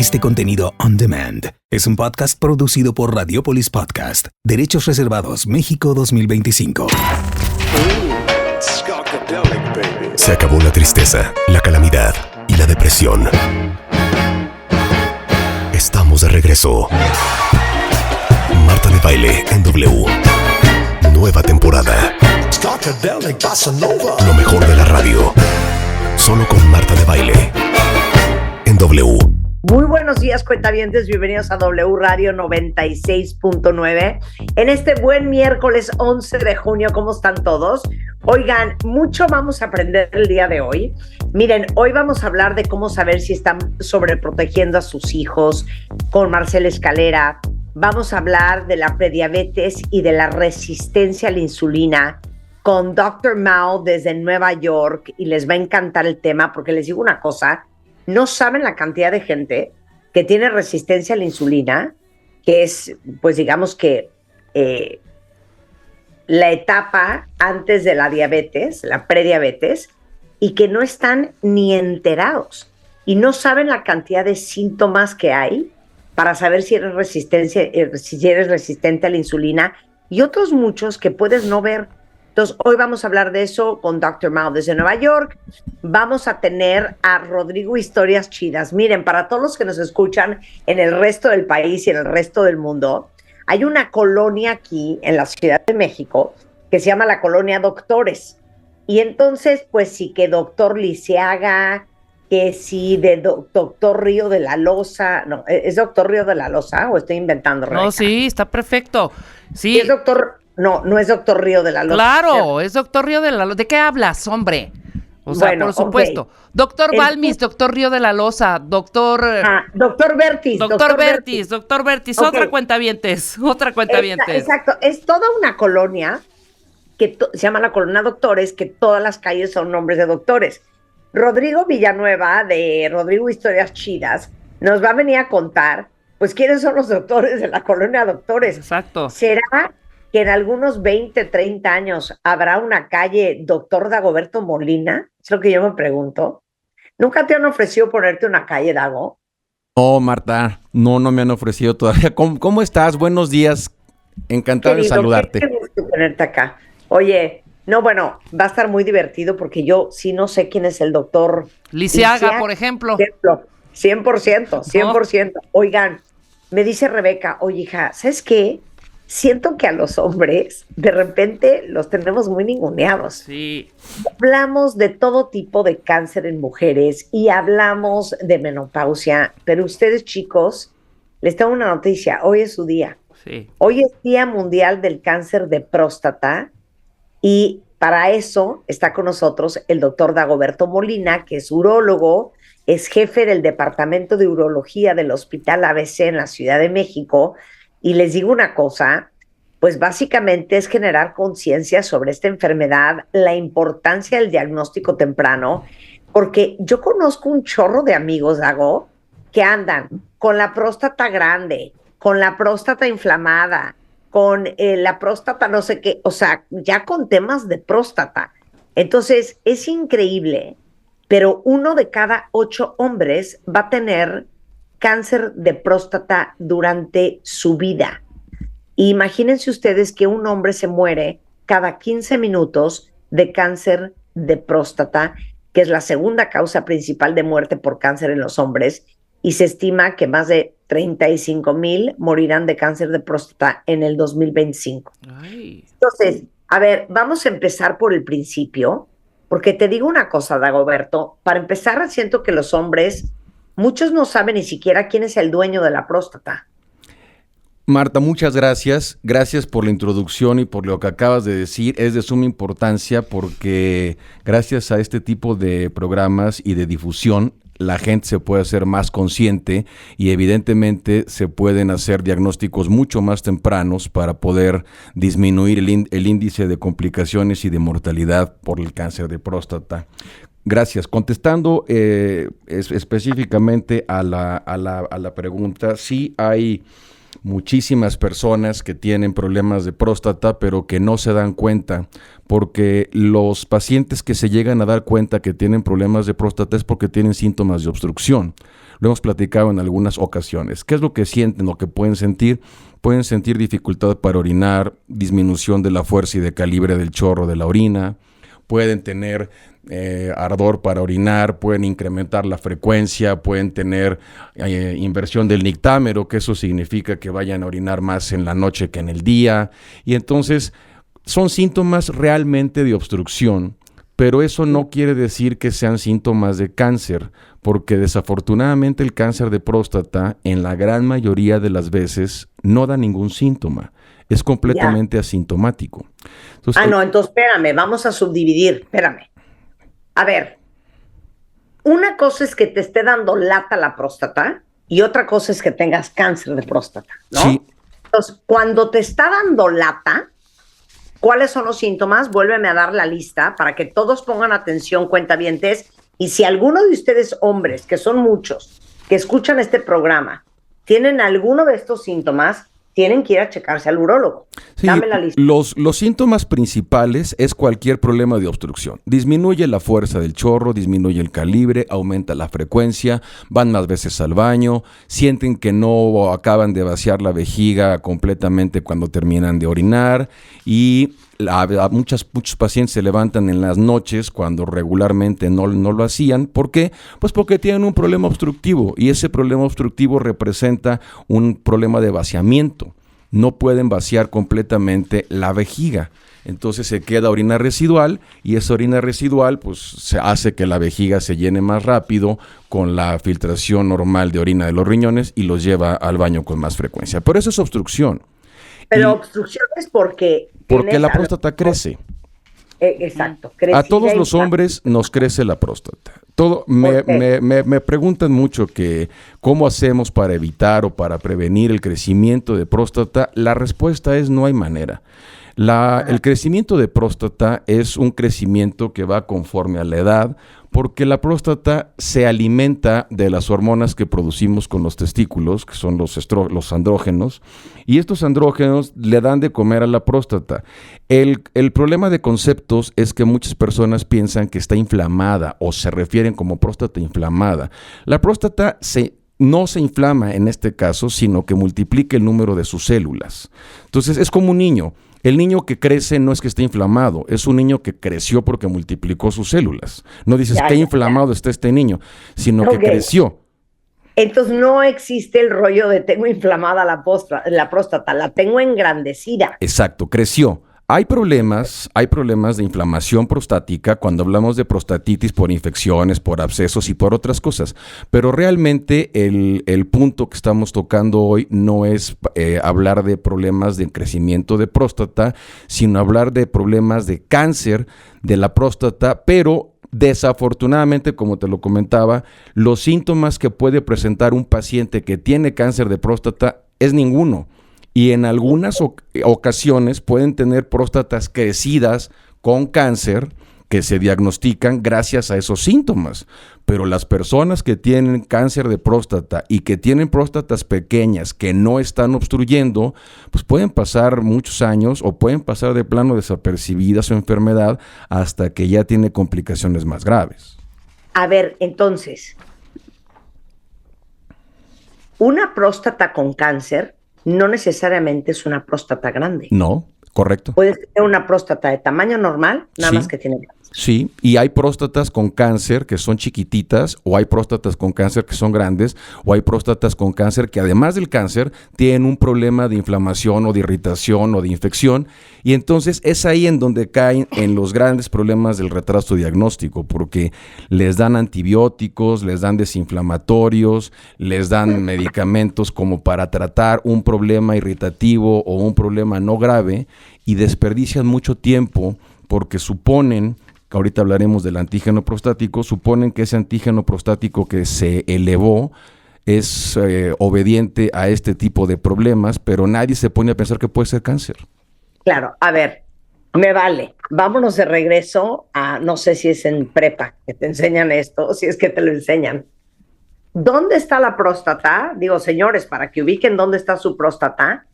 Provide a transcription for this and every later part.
Este contenido on demand es un podcast producido por Radiopolis Podcast. Derechos reservados México 2025. Se acabó la tristeza, la calamidad y la depresión. Estamos de regreso. Marta de Baile en W. Nueva temporada. Lo mejor de la radio. Solo con Marta de Baile en W. Muy buenos días, cuentavientes. Bienvenidos a W Radio 96.9. En este buen miércoles 11 de junio, ¿cómo están todos? Oigan, mucho vamos a aprender el día de hoy. Miren, hoy vamos a hablar de cómo saber si están sobreprotegiendo a sus hijos con Marcela Escalera. Vamos a hablar de la prediabetes y de la resistencia a la insulina con Dr. Mao desde Nueva York, y les va a encantar el tema porque les digo una cosa, no saben la cantidad de gente que tiene resistencia a la insulina, que es, pues digamos que la etapa antes de la diabetes, la prediabetes, y que no están ni enterados y no saben la cantidad de síntomas que hay para saber si eres resistente a la insulina, y otros muchos que puedes no ver. Entonces, hoy vamos a hablar de eso con Dr. Mao desde Nueva York. Vamos a tener a Rodrigo Historias Chidas. Miren, para todos los que nos escuchan en el resto del país y en el resto del mundo, hay una colonia aquí en la Ciudad de México que se llama la Colonia Doctores. Y entonces, pues sí, que Doctor Lisiaga, que sí de Doctor Río de la Loza. No, ¿es Doctor Río de la Loza o estoy inventando, Rebeca? No, sí, está perfecto. Sí. ¿Es Doctor? No es Doctor Río de la Loza. Claro, es Doctor Río de la Loza. ¿De qué hablas, hombre? O sea, bueno, por supuesto. Okay. Doctor Balmis, Doctor Río de la Loza, Doctor Bertis. Doctor Bertis. Okay. Otra cuentavientes. Exacto, es toda una colonia que se llama la Colonia Doctores, que todas las calles son nombres de doctores. Rodrigo Villanueva, de Rodrigo Historias Chidas, nos va a venir a contar, pues, quiénes son los doctores de la Colonia Doctores. Exacto. ¿Será que en algunos 20, 30 años habrá una calle Doctor Dagoberto Molina? Es lo que yo me pregunto. ¿Nunca te han ofrecido ponerte una calle, Dago? No, Marta, no me han ofrecido todavía. ¿Cómo estás? Buenos días. Encantado de saludarte. Qué gusto tenerte acá. Oye, bueno, va a estar muy divertido porque yo sí no sé quién es el doctor Lisiaga, por ejemplo. 100%. Oigan, me dice Rebeca, oye, hija, ¿sabes qué? Siento que a los hombres de repente los tenemos muy ninguneados. Sí. Hablamos de todo tipo de cáncer en mujeres y hablamos de menopausia, pero ustedes, chicos, les tengo una noticia. Hoy es su día. Sí. Hoy es Día Mundial del Cáncer de Próstata, y para eso está con nosotros el doctor Dagoberto Molina, que es urólogo, es jefe del Departamento de Urología del Hospital ABC en la Ciudad de México. Y les digo una cosa, pues básicamente es generar conciencia sobre esta enfermedad, la importancia del diagnóstico temprano, porque yo conozco un chorro de amigos, Dago, que andan con la próstata grande, con la próstata inflamada, con la próstata no sé qué, o sea, ya con temas de próstata. Entonces, es increíble, pero 1 de cada 8 hombres va a tener cáncer de próstata durante su vida. Imagínense ustedes que un hombre se muere cada 15 minutos de cáncer de próstata, que es la segunda causa principal de muerte por cáncer en los hombres, y se estima que más de 35,000 morirán de cáncer de próstata en el 2025. Ay. Entonces, a ver, vamos a empezar por el principio, porque te digo una cosa, Dagoberto, para empezar, siento que los hombres, muchos no saben ni siquiera quién es el dueño de la próstata. Marta, muchas gracias. Gracias por la introducción y por lo que acabas de decir. Es de suma importancia porque gracias a este tipo de programas y de difusión, la gente se puede hacer más consciente y evidentemente se pueden hacer diagnósticos mucho más tempranos para poder disminuir el índice de complicaciones y de mortalidad por el cáncer de próstata. Gracias. Contestando específicamente a la pregunta, sí hay muchísimas personas que tienen problemas de próstata, pero que no se dan cuenta, porque los pacientes que se llegan a dar cuenta que tienen problemas de próstata es porque tienen síntomas de obstrucción. Lo hemos platicado en algunas ocasiones. ¿Qué es lo que sienten, lo que pueden sentir? Pueden sentir dificultad para orinar, disminución de la fuerza y de calibre del chorro de la orina, pueden tener ardor para orinar, pueden incrementar la frecuencia, pueden tener inversión del nictámero, que eso significa que vayan a orinar más en la noche que en el día, y entonces son síntomas realmente de obstrucción, pero eso no quiere decir que sean síntomas de cáncer, porque desafortunadamente el cáncer de próstata en la gran mayoría de las veces no da ningún síntoma. Es completamente asintomático. Entonces, entonces espérame, vamos a subdividir, espérame. A ver, una cosa es que te esté dando lata la próstata y otra cosa es que tengas cáncer de próstata, ¿no? Sí. Entonces, cuando te está dando lata, ¿cuáles son los síntomas? Vuélveme a dar la lista para que todos pongan atención, cuentavientes. Y si alguno de ustedes, hombres, que son muchos, que escuchan este programa, tienen alguno de estos síntomas, tienen que ir a checarse al urólogo. Sí, dame la lista. Los síntomas principales es cualquier problema de obstrucción. Disminuye la fuerza del chorro, disminuye el calibre, aumenta la frecuencia, van más veces al baño, sienten que no acaban de vaciar la vejiga completamente cuando terminan de orinar y muchos pacientes se levantan en las noches cuando regularmente no lo hacían. ¿Por qué? Pues porque tienen un problema obstructivo y ese problema obstructivo representa un problema de vaciamiento. No pueden vaciar completamente la vejiga. Entonces se queda orina residual y esa orina residual pues se hace que la vejiga se llene más rápido con la filtración normal de orina de los riñones y los lleva al baño con más frecuencia. Pero eso es obstrucción. Pero obstrucción es porque la próstata crece. Exacto. A todos los hombres nos crece la próstata. Me preguntan mucho que cómo hacemos para evitar o para prevenir el crecimiento de próstata. La respuesta es no hay manera. El crecimiento de próstata es un crecimiento que va conforme a la edad, porque la próstata se alimenta de las hormonas que producimos con los testículos, que son los andrógenos, y estos andrógenos le dan de comer a la próstata. El problema de conceptos es que muchas personas piensan que está inflamada o se refieren como próstata inflamada. La próstata no se inflama en este caso, sino que multiplica el número de sus células. Entonces es como un niño. El niño que crece no es que esté inflamado, es un niño que creció porque multiplicó sus células. No dices, qué inflamado está este niño, sino que creció. Entonces no existe el rollo de tengo inflamada la próstata, la tengo engrandecida. Exacto, creció. Hay problemas de inflamación prostática cuando hablamos de prostatitis por infecciones, por abscesos y por otras cosas, pero realmente el punto que estamos tocando hoy no es hablar de problemas de crecimiento de próstata, sino hablar de problemas de cáncer de la próstata, pero desafortunadamente, como te lo comentaba, los síntomas que puede presentar un paciente que tiene cáncer de próstata es ninguno. Y en algunas ocasiones pueden tener próstatas crecidas con cáncer que se diagnostican gracias a esos síntomas. Pero las personas que tienen cáncer de próstata y que tienen próstatas pequeñas que no están obstruyendo, pues pueden pasar muchos años o pueden pasar de plano desapercibida su enfermedad hasta que ya tiene complicaciones más graves. A ver, entonces, una próstata con cáncer no necesariamente es una próstata grande. No, correcto. Puedes tener una próstata de tamaño normal, nada más que tiene cáncer. Sí, y hay próstatas con cáncer que son chiquititas, o hay próstatas con cáncer que son grandes, o hay próstatas con cáncer que además del cáncer tienen un problema de inflamación o de irritación o de infección, y entonces es ahí en donde caen en los grandes problemas del retraso diagnóstico, porque les dan antibióticos, les dan desinflamatorios, les dan medicamentos como para tratar un problema irritativo o un problema no grave, y desperdician mucho tiempo porque suponen, que ahorita hablaremos del antígeno prostático, suponen que ese antígeno prostático que se elevó es obediente a este tipo de problemas, pero nadie se pone a pensar que puede ser cáncer. Claro, a ver, me vale. Vámonos de regreso a, no sé si es en prepa que te enseñan esto, o si es que te lo enseñan. ¿Dónde está la próstata? Digo, señores, para que ubiquen dónde está su próstata,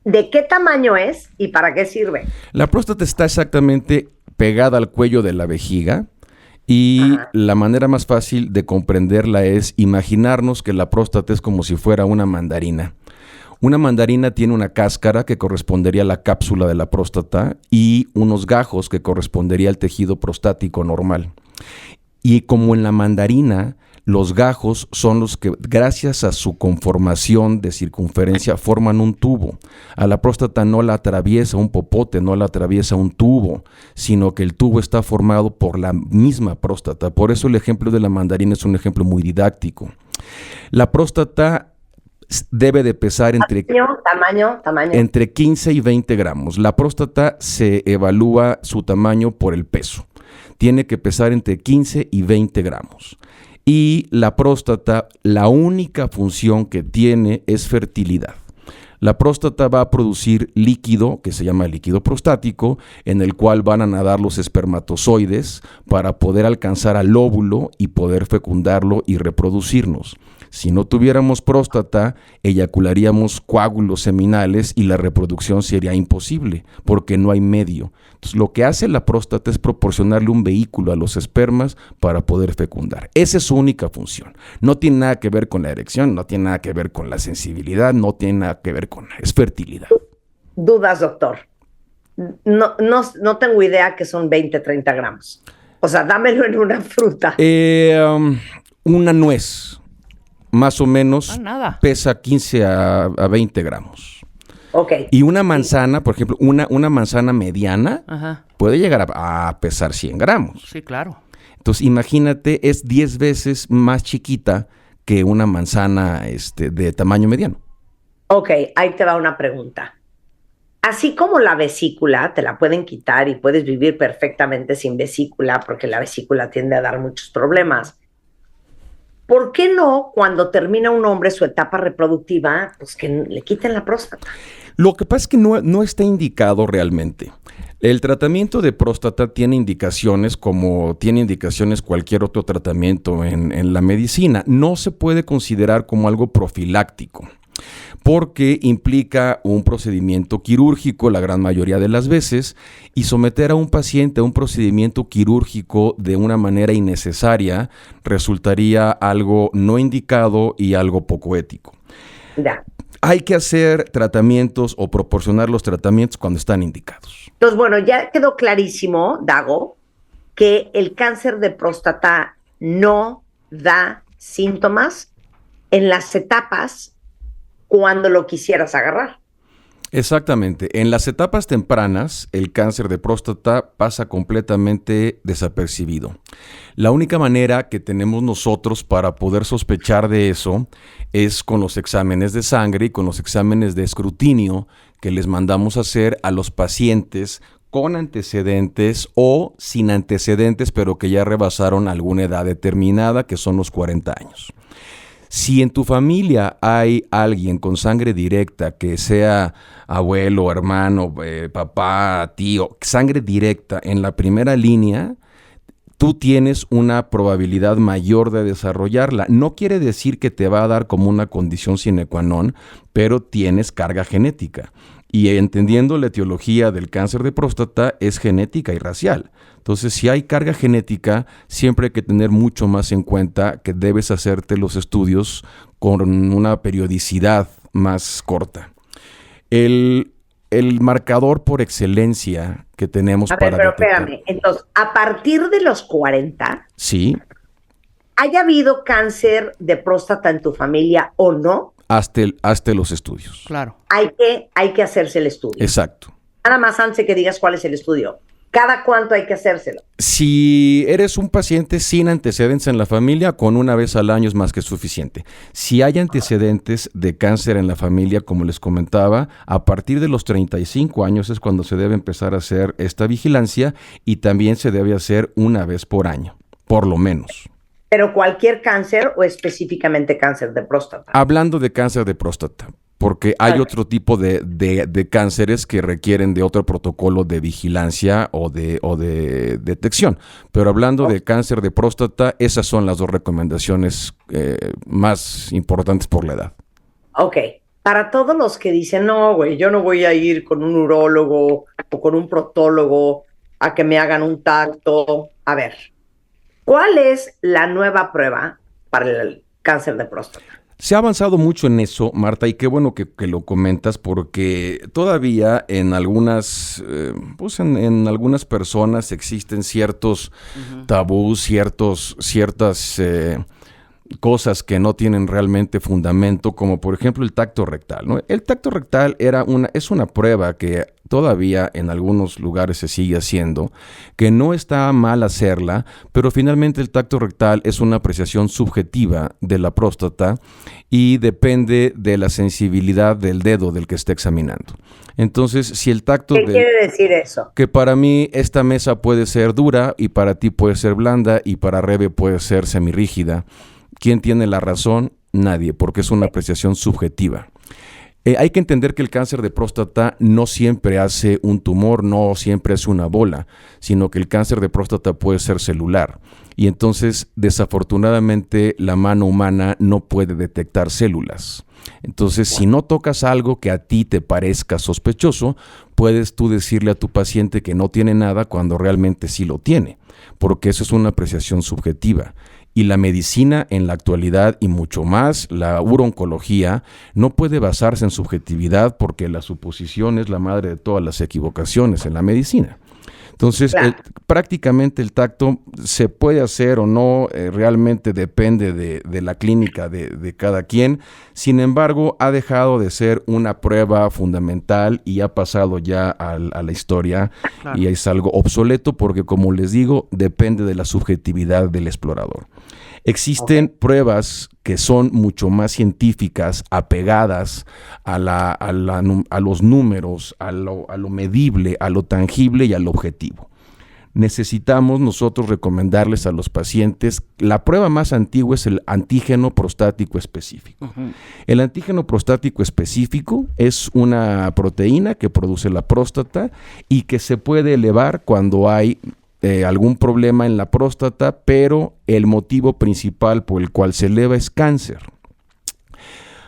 ¿de qué tamaño es y para qué sirve? La próstata está exactamente pegada al cuello de la vejiga y la manera más fácil de comprenderla es imaginarnos que la próstata es como si fuera una mandarina. Una mandarina tiene una cáscara que correspondería a la cápsula de la próstata y unos gajos que correspondería al tejido prostático normal. Y como en la mandarina, los gajos son los que, gracias a su conformación de circunferencia, forman un tubo. A la próstata no la atraviesa un popote, no la atraviesa un tubo, sino que el tubo está formado por la misma próstata. Por eso el ejemplo de la mandarina es un ejemplo muy didáctico. La próstata debe de pesar entre entre 15 y 20 gramos. La próstata se evalúa su tamaño por el peso. Tiene que pesar entre 15 y 20 gramos. Y la próstata, la única función que tiene es fertilidad. La próstata va a producir líquido, que se llama líquido prostático, en el cual van a nadar los espermatozoides para poder alcanzar al óvulo y poder fecundarlo y reproducirnos. Si no tuviéramos próstata, eyacularíamos coágulos seminales y la reproducción sería imposible, porque no hay medio. Entonces, lo que hace la próstata es proporcionarle un vehículo a los espermas para poder fecundar. Esa es su única función. No tiene nada que ver con la erección, no tiene nada que ver con la sensibilidad, no tiene nada que ver con... es fertilidad. Dudas, doctor. No tengo idea que son 20, 30 gramos. O sea, dámelo en una fruta. Una nuez. Más o menos pesa 15 a 20 gramos. Okay. Y una manzana, por ejemplo, una manzana mediana puede llegar a pesar 100 gramos. Sí, claro. Entonces, imagínate, es 10 veces más chiquita que una manzana de tamaño mediano. Ok, ahí te va una pregunta. Así como la vesícula, te la pueden quitar y puedes vivir perfectamente sin vesícula, porque la vesícula tiende a dar muchos problemas. ¿Por qué no, cuando termina un hombre su etapa reproductiva, pues que le quiten la próstata? Lo que pasa es que no está indicado realmente. El tratamiento de próstata tiene indicaciones como tiene indicaciones cualquier otro tratamiento en la medicina. No se puede considerar como algo profiláctico, porque implica un procedimiento quirúrgico la gran mayoría de las veces, y someter a un paciente a un procedimiento quirúrgico de una manera innecesaria resultaría algo no indicado y algo poco ético. Ya. Hay que hacer tratamientos o proporcionar los tratamientos cuando están indicados. Entonces, bueno, ya quedó clarísimo, Dago, que el cáncer de próstata no da síntomas en las etapas cuando lo quisieras agarrar. Exactamente. En las etapas tempranas, el cáncer de próstata pasa completamente desapercibido. La única manera que tenemos nosotros para poder sospechar de eso es con los exámenes de sangre y con los exámenes de escrutinio que les mandamos hacer a los pacientes con antecedentes o sin antecedentes, pero que ya rebasaron alguna edad determinada, que son los 40 años. Si en tu familia hay alguien con sangre directa, que sea abuelo, hermano, papá, tío, sangre directa en la primera línea, tú tienes una probabilidad mayor de desarrollarla. No quiere decir que te va a dar como una condición sine qua non, pero tienes carga genética. Y entendiendo la etiología del cáncer de próstata, es genética y racial. Entonces, si hay carga genética, siempre hay que tener mucho más en cuenta que debes hacerte los estudios con una periodicidad más corta. El marcador por excelencia que tenemos para detectar... espérame. Entonces, a partir de los 40... Sí. ¿Haya habido cáncer de próstata en tu familia o no? Hazte los estudios. Claro. Hay que hacerse el estudio. Exacto. Nada más antes de que digas cuál es el estudio. ¿Cada cuánto hay que hacérselo? Si eres un paciente sin antecedentes en la familia, con una vez al año es más que suficiente. Si hay antecedentes de cáncer en la familia, como les comentaba, a partir de los 35 años es cuando se debe empezar a hacer esta vigilancia, y también se debe hacer una vez por año, por lo menos. ¿Pero cualquier cáncer o específicamente cáncer de próstata? Hablando de cáncer de próstata, porque hay otro tipo de cánceres que requieren de otro protocolo de vigilancia o de detección. Pero hablando de cáncer de próstata, esas son las dos recomendaciones más importantes por la edad. Ok. Para todos los que dicen, no, güey, yo no voy a ir con un urólogo o con un proctólogo a que me hagan un tacto. A ver, ¿cuál es la nueva prueba para el cáncer de próstata? Se ha avanzado mucho en eso, Marta, y qué bueno que lo comentas, porque todavía en algunas, en algunas personas existen ciertos tabús, ciertas cosas que no tienen realmente fundamento, como por ejemplo el tacto rectal, ¿no? El tacto rectal es una prueba que todavía en algunos lugares se sigue haciendo, que no está mal hacerla, pero finalmente el tacto rectal es una apreciación subjetiva de la próstata y depende de la sensibilidad del dedo del que esté examinando. Entonces, si el tacto... ¿Qué quiere decir eso? Que para mí esta mesa puede ser dura y para ti puede ser blanda y para Rebe puede ser semirrígida. ¿Quién tiene la razón? Nadie, porque es una apreciación subjetiva. Hay que entender que el cáncer de próstata no siempre hace un tumor, no siempre hace una bola, sino que el cáncer de próstata puede ser celular. Y entonces, desafortunadamente, la mano humana no puede detectar células. Entonces, si no tocas algo que a ti te parezca sospechoso, puedes tú decirle a tu paciente que no tiene nada cuando realmente sí lo tiene, porque eso es una apreciación subjetiva. Y la medicina en la actualidad, y mucho más la urooncología, no puede basarse en subjetividad porque la suposición es la madre de todas las equivocaciones en la medicina. Entonces, claro, prácticamente el tacto se puede hacer o no, realmente depende de la clínica de cada quien. Sin embargo, ha dejado de ser una prueba fundamental y ha pasado ya a la historia, claro, y es algo obsoleto porque, como les digo, depende de la subjetividad del explorador. Existen pruebas que son mucho más científicas, apegadas a los números, a lo medible, a lo tangible y al objetivo. Necesitamos nosotros recomendarles a los pacientes, la prueba más antigua es el antígeno prostático específico. El antígeno prostático específico es una proteína que produce la próstata y que se puede elevar cuando hay algún problema en la próstata, pero el motivo principal por el cual se eleva es cáncer.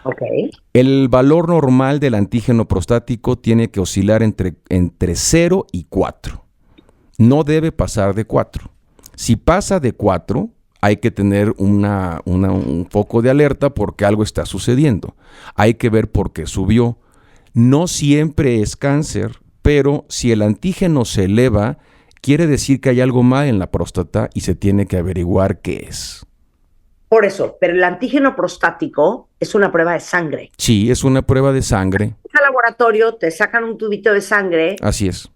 Okay. El valor normal del antígeno prostático tiene que oscilar entre 0 y 4. No debe pasar de 4. Si pasa de 4, hay que tener un foco de alerta porque algo está sucediendo. Hay que ver por qué subió. No siempre es cáncer, pero si el antígeno se eleva, quiere decir que hay algo mal en la próstata y se tiene que averiguar qué es. Por eso, pero el antígeno prostático es una prueba de sangre. Sí, es una prueba de sangre. Al laboratorio te sacan un tubito de sangre. Así es.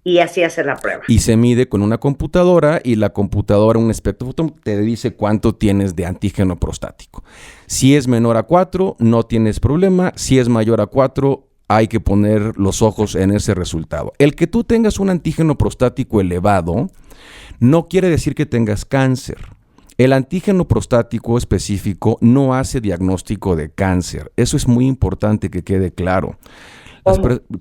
Y así hacer la prueba. Y se mide con una computadora y la computadora, un espectrófono, te dice cuánto tienes de antígeno prostático. Si es menor a 4, no tienes problema. Si es mayor a 4, hay que poner los ojos en ese resultado. El que tú tengas un antígeno prostático elevado no quiere decir que tengas cáncer. El antígeno prostático específico no hace diagnóstico de cáncer. Eso es muy importante que quede claro.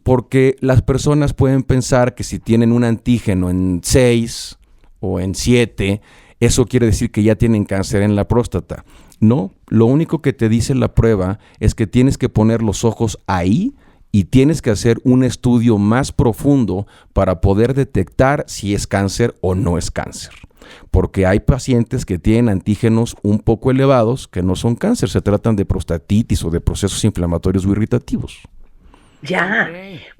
Porque las personas pueden pensar que si tienen un antígeno en 6 o en 7, eso quiere decir que ya tienen cáncer en la próstata. No, lo único que te dice la prueba es que tienes que poner los ojos ahí y tienes que hacer un estudio más profundo para poder detectar si es cáncer o no es cáncer. Porque hay pacientes que tienen antígenos un poco elevados que no son cáncer, se tratan de prostatitis o de procesos inflamatorios o irritativos. Ya,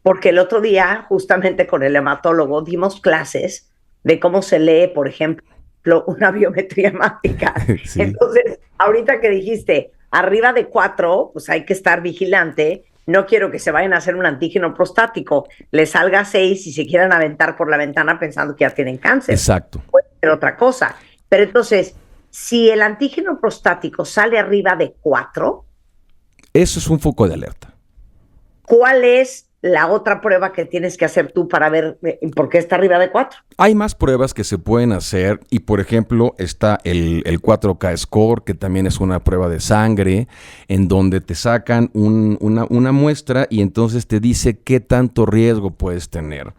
porque el otro día, justamente con el hematólogo, dimos clases de cómo se lee, por ejemplo, una biometría hemática. Sí. Entonces, ahorita que dijiste, arriba de 4, pues hay que estar vigilante. No quiero que se vayan a hacer un antígeno prostático, les salga 6 y se quieran aventar por la ventana pensando que ya tienen cáncer. Exacto. Puede ser otra cosa. Pero entonces, si el antígeno prostático sale arriba de 4... Eso es un foco de alerta. ¿Cuál es la otra prueba que tienes que hacer tú para ver por qué está arriba de 4? Hay más pruebas que se pueden hacer y, por ejemplo, está el 4K Score, que también es una prueba de sangre, en donde te sacan una muestra y entonces te dice qué tanto riesgo puedes tener.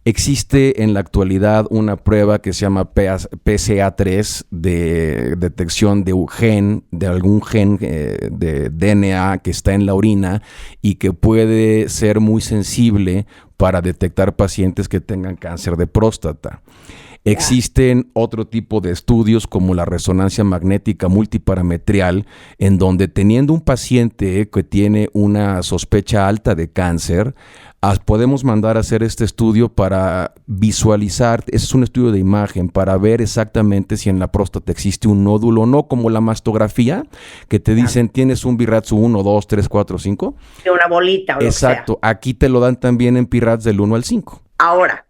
Existe en la actualidad una prueba que se llama PSA3 de detección de un gen, de algún gen de DNA que está en la orina y que puede ser muy sensible para detectar pacientes que tengan cáncer de próstata. Existen otro tipo de estudios como la resonancia magnética multiparametrial, en donde teniendo un paciente que tiene una sospecha alta de cáncer, podemos mandar a hacer este estudio para visualizar, es un estudio de imagen, para ver exactamente si en la próstata existe un nódulo o no, como la mastografía, que te dicen tienes un BIRATS 1, 2, 3, 4, 5. De una bolita o lo Exacto, que sea. Aquí te lo dan también en PIRATS del 1 al 5. Ahora,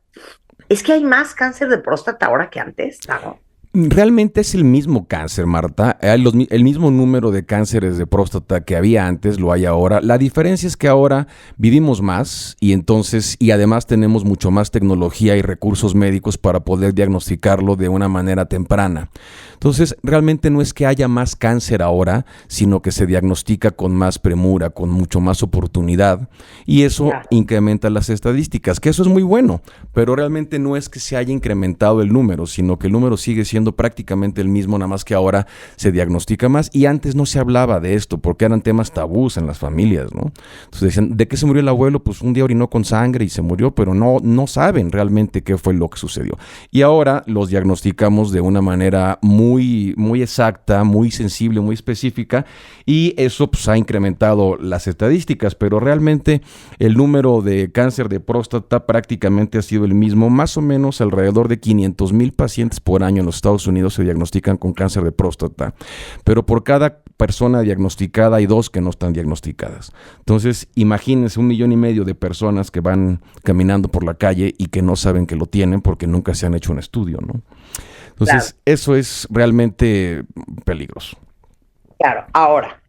es que hay más cáncer de próstata ahora que antes, ¿no? Realmente es el mismo cáncer, Marta. El mismo número de cánceres de próstata que había antes lo hay ahora. La diferencia es que ahora vivimos más y además tenemos mucho más tecnología y recursos médicos para poder diagnosticarlo de una manera temprana. Entonces, realmente no es que haya más cáncer ahora, sino que se diagnostica con más premura, con mucho más oportunidad, y eso incrementa las estadísticas, que eso es muy bueno, pero realmente no es que se haya incrementado el número, sino que el número sigue siendo prácticamente el mismo, nada más que ahora se diagnostica más, y antes no se hablaba de esto, porque eran temas tabús en las familias, ¿no? Entonces decían, ¿de qué se murió el abuelo? Pues un día orinó con sangre y se murió, pero no saben realmente qué fue lo que sucedió. Y ahora los diagnosticamos de una manera muy exacta, muy sensible, muy específica, y eso pues ha incrementado las estadísticas, pero realmente el número de cáncer de próstata prácticamente ha sido el mismo, más o menos alrededor de 500,000 pacientes por año en los Estados Unidos se diagnostican con cáncer de próstata, pero por cada persona diagnosticada hay 2 que no están diagnosticadas. Entonces, imagínense 1,5 millones de personas que van caminando por la calle y que no saben que lo tienen porque nunca se han hecho un estudio, ¿no? Entonces, eso es realmente peligroso. Claro, ahora,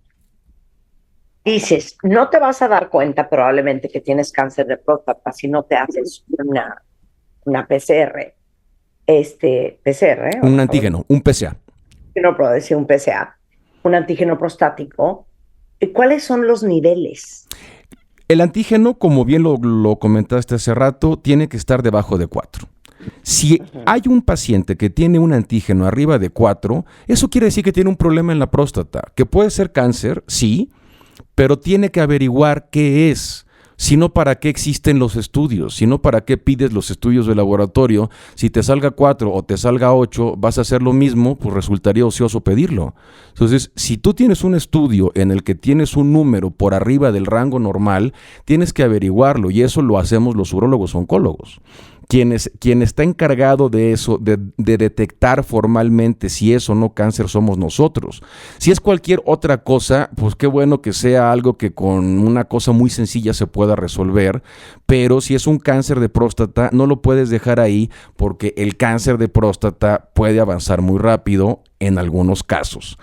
dices, no te vas a dar cuenta probablemente que tienes cáncer de próstata si no te haces una PCR. Un antígeno, un PSA. No puedo decir un PSA, un antígeno prostático. ¿Cuáles son los niveles? El antígeno, como bien lo comentaste hace rato, tiene que estar debajo de 4. Si hay un paciente que tiene un antígeno arriba de 4, eso quiere decir que tiene un problema en la próstata, que puede ser cáncer, sí, pero tiene que averiguar qué es. Si no, ¿para qué existen los estudios? Si no, ¿para qué pides los estudios de laboratorio? Si te salga 4 o te salga 8, vas a hacer lo mismo, pues resultaría ocioso pedirlo. Entonces, si tú tienes un estudio en el que tienes un número por arriba del rango normal, tienes que averiguarlo, y eso lo hacemos los urólogos oncólogos. Quien está encargado de eso, de detectar formalmente si es o no cáncer, somos nosotros. Si es cualquier otra cosa, pues qué bueno que sea algo que con una cosa muy sencilla se pueda resolver, pero si es un cáncer de próstata, no lo puedes dejar ahí, porque el cáncer de próstata puede avanzar muy rápido en algunos casos.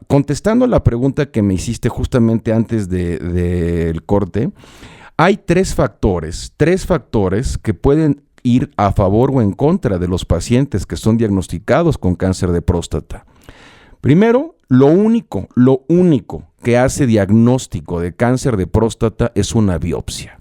Contestando la pregunta que me hiciste justamente antes del corte, hay tres factores que pueden ir a favor o en contra de los pacientes que son diagnosticados con cáncer de próstata. Primero, lo único que hace diagnóstico de cáncer de próstata es una biopsia.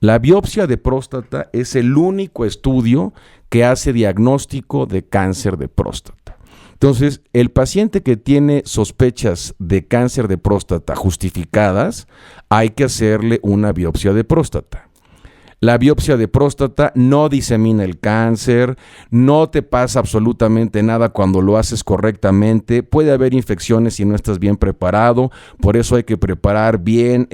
La biopsia de próstata es el único estudio que hace diagnóstico de cáncer de próstata. Entonces, el paciente que tiene sospechas de cáncer de próstata justificadas, hay que hacerle una biopsia de próstata. La biopsia de próstata no disemina el cáncer, no te pasa absolutamente nada cuando lo haces correctamente. Puede haber infecciones si no estás bien preparado, por eso hay que preparar bien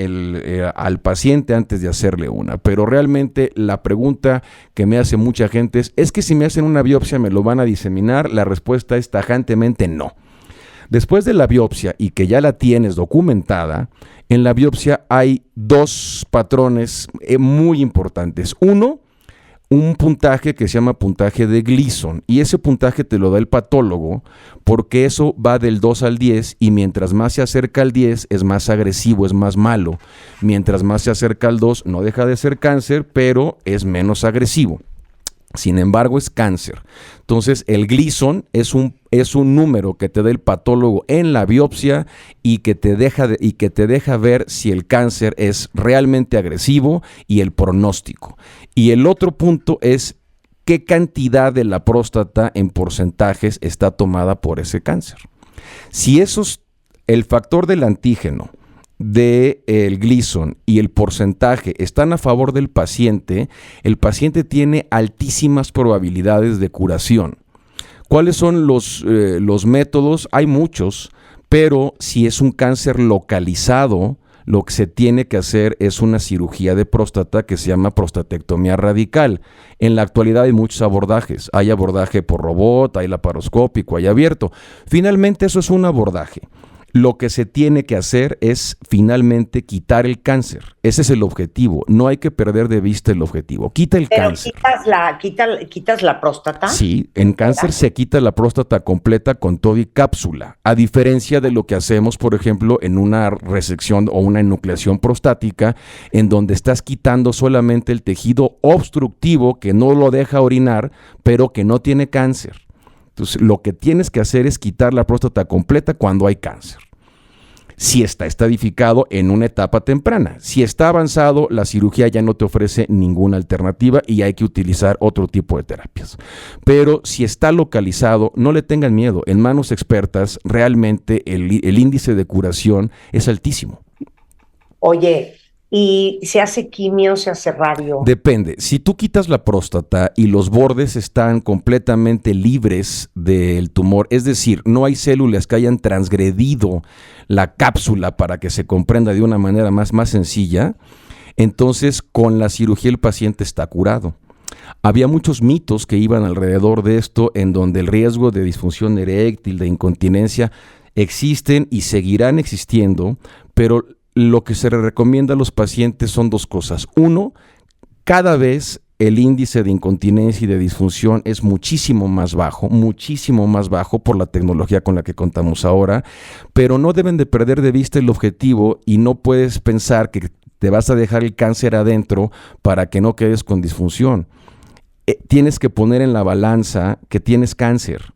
al paciente antes de hacerle una. Pero realmente la pregunta que me hace mucha gente es que si me hacen una biopsia ¿me lo van a diseminar? La respuesta es tajantemente no. Después de la biopsia y que ya la tienes documentada, en la biopsia hay dos patrones muy importantes. Uno, un puntaje que se llama puntaje de Gleason, y ese puntaje te lo da el patólogo porque eso va del 2 al 10 y mientras más se acerca al 10 es más agresivo, es más malo. Mientras más se acerca al 2 no deja de ser cáncer, pero es menos agresivo. Sin embargo, es cáncer. Entonces, el Gleason es un número que te da el patólogo en la biopsia y que te deja ver si el cáncer es realmente agresivo y el pronóstico. Y el otro punto es qué cantidad de la próstata en porcentajes está tomada por ese cáncer. Si el factor del antígeno, del Gleason y el porcentaje están a favor del paciente, el paciente tiene altísimas probabilidades de curación. ¿Cuáles son los métodos? Hay muchos, pero si es un cáncer localizado, lo que se tiene que hacer es una cirugía de próstata que se llama prostatectomía radical. En la actualidad hay muchos abordajes. Hay abordaje por robot, hay laparoscópico, hay abierto. Finalmente eso es un abordaje. Lo que se tiene que hacer es finalmente quitar el cáncer. Ese es el objetivo. No hay que perder de vista el objetivo. Quita el cáncer. ¿Quitas la próstata? Sí, en cáncer se quita la próstata completa con todo y cápsula. A diferencia de lo que hacemos, por ejemplo, en una resección o una enucleación prostática, en donde estás quitando solamente el tejido obstructivo que no lo deja orinar, pero que no tiene cáncer. Entonces, lo que tienes que hacer es quitar la próstata completa cuando hay cáncer. Si está estadificado en una etapa temprana. Si está avanzado, la cirugía ya no te ofrece ninguna alternativa y hay que utilizar otro tipo de terapias. Pero si está localizado, no le tengan miedo. En manos expertas, realmente el índice de curación es altísimo. Oye, ¿y se hace quimio, se hace radio? Depende. Si tú quitas la próstata y los bordes están completamente libres del tumor, es decir, no hay células que hayan transgredido la cápsula para que se comprenda de una manera más sencilla, entonces con la cirugía el paciente está curado. Había muchos mitos que iban alrededor de esto, en donde el riesgo de disfunción eréctil, de incontinencia, existen y seguirán existiendo, pero lo que se le recomienda a los pacientes son dos cosas. Uno, cada vez el índice de incontinencia y de disfunción es muchísimo más bajo por la tecnología con la que contamos ahora, pero no deben de perder de vista el objetivo y no puedes pensar que te vas a dejar el cáncer adentro para que no quedes con disfunción. Tienes que poner en la balanza que tienes cáncer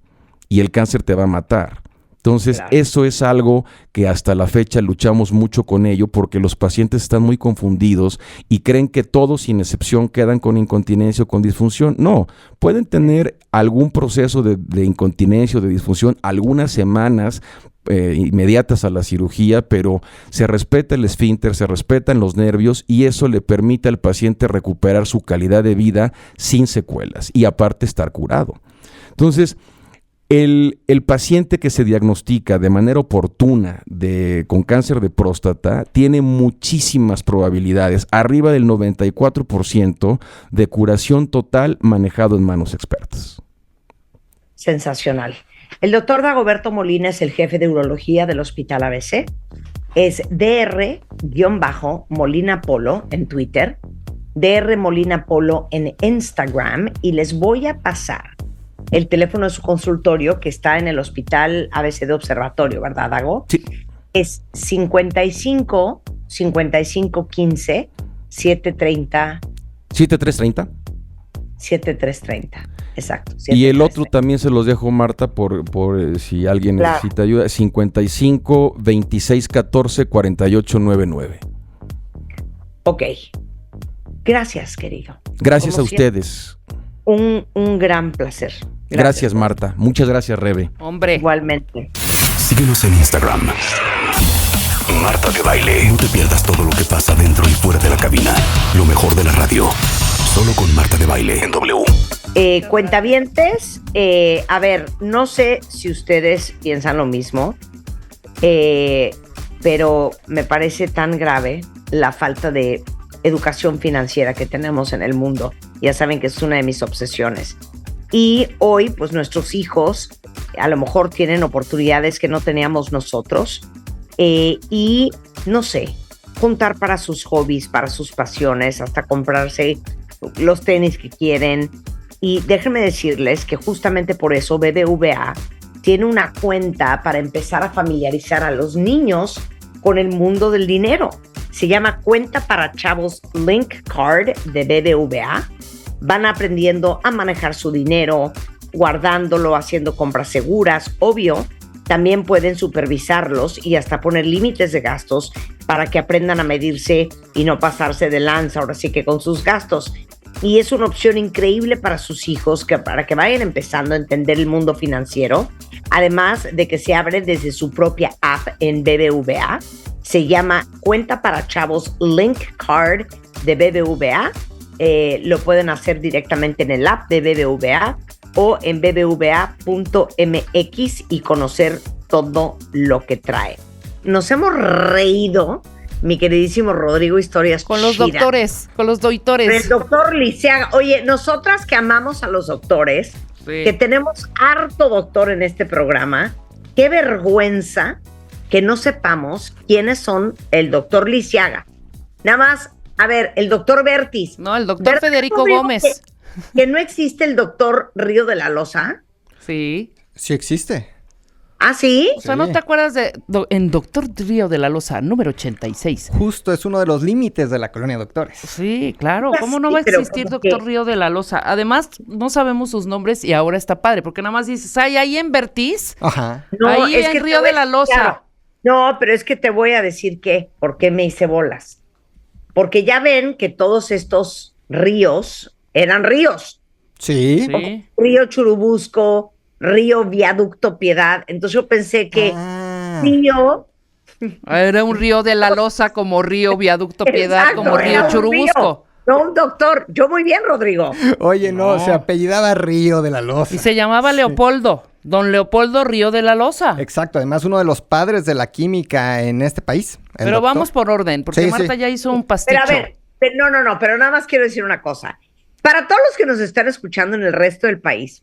y el cáncer te va a matar. Entonces, claro, eso es algo que hasta la fecha luchamos mucho con ello porque los pacientes están muy confundidos y creen que todos, sin excepción, quedan con incontinencia o con disfunción. No, pueden tener algún proceso de incontinencia o de disfunción algunas semanas inmediatas a la cirugía, pero se respeta el esfínter, se respetan los nervios y eso le permite al paciente recuperar su calidad de vida sin secuelas y aparte estar curado. Entonces, el paciente que se diagnostica de manera oportuna con cáncer de próstata tiene muchísimas probabilidades, arriba del 94% de curación total manejado en manos expertas. Sensacional. El doctor Dagoberto Molina es el jefe de urología del Hospital ABC. Es Dr.Molina Polo en Twitter, Dr. Molina Polo en Instagram y les voy a pasar el teléfono de su consultorio que está en el Hospital ABC de Observatorio, ¿verdad, Dago? Sí. Es 55 15 730 7330. 7330. Exacto. 7330. Y el otro también se los dejo, Marta, por si alguien necesita ayuda, 55 26 14 48 99. Ok. Gracias, querido. Gracias a ustedes. Un gran placer. Gracias, Marta. Muchas gracias, Rebe. Hombre. Igualmente. Síguenos en Instagram. Marta de Baile. No te pierdas todo lo que pasa dentro y fuera de la cabina. Lo mejor de la radio. Solo con Marta de Baile en W. Cuentavientes, a ver, no sé si ustedes piensan lo mismo, pero me parece tan grave la falta de educación financiera que tenemos en el mundo. Ya saben que es una de mis obsesiones. Y hoy, pues nuestros hijos a lo mejor tienen oportunidades que no teníamos nosotros. Y, no sé, juntar para sus hobbies, para sus pasiones, hasta comprarse los tenis que quieren. Y déjenme decirles que justamente por eso BBVA tiene una cuenta para empezar a familiarizar a los niños con el mundo del dinero. Se llama Cuenta para Chavos Link Card de BBVA. Van aprendiendo a manejar su dinero, guardándolo, haciendo compras seguras, obvio. También pueden supervisarlos y hasta poner límites de gastos para que aprendan a medirse y no pasarse de lanza, ahora sí que con sus gastos. Y es una opción increíble para sus hijos, para que vayan empezando a entender el mundo financiero. Además de que se abre desde su propia app en BBVA. Se llama Cuenta para Chavos Link Card de BBVA. Lo pueden hacer directamente en el app de BBVA o en bbva.mx y conocer todo lo que trae. Nos hemos reído, mi queridísimo Rodrigo Historias con los doctores, con los doitores. El doctor Lisiaga. Oye, nosotras que amamos a los doctores, sí, que tenemos harto doctor en este programa, qué vergüenza que no sepamos quiénes son el doctor Lisiaga. Nada más, a ver, el doctor Bertis. No, el doctor Federico Gómez. Que no existe el doctor Río de la Loza. Sí. Sí existe. ¿Ah, sí? O sea, ¿no te acuerdas en Doctor Río de la Loza, número 86? Justo, es uno de los límites de la colonia Doctores. Sí, claro. ¿Cómo no va a existir Doctor Río de la Loza? Además, no sabemos sus nombres y ahora está padre, porque nada más dices, ay, ahí en Vertiz, ajá, no, ahí es en Río de la Loza. Claro. No, pero es que te voy a decir por qué me hice bolas. Porque ya ven que todos estos ríos eran ríos. Sí. Río Churubusco, Río Viaducto Piedad. Entonces yo pensé que río... Era un Río de la Loza como Río Viaducto Piedad, exacto, como Río Churubusco. No, un doctor. Yo muy bien, Rodrigo. Oye, no, se apellidaba Río de la Loza. Y se llamaba Leopoldo. Don Leopoldo Río de la Loza. Exacto, además uno de los padres de la química en este país. Pero doctor. Vamos por orden, porque Marta ya hizo un pasticho. Pero a ver, no, pero nada más quiero decir una cosa. Para todos los que nos están escuchando en el resto del país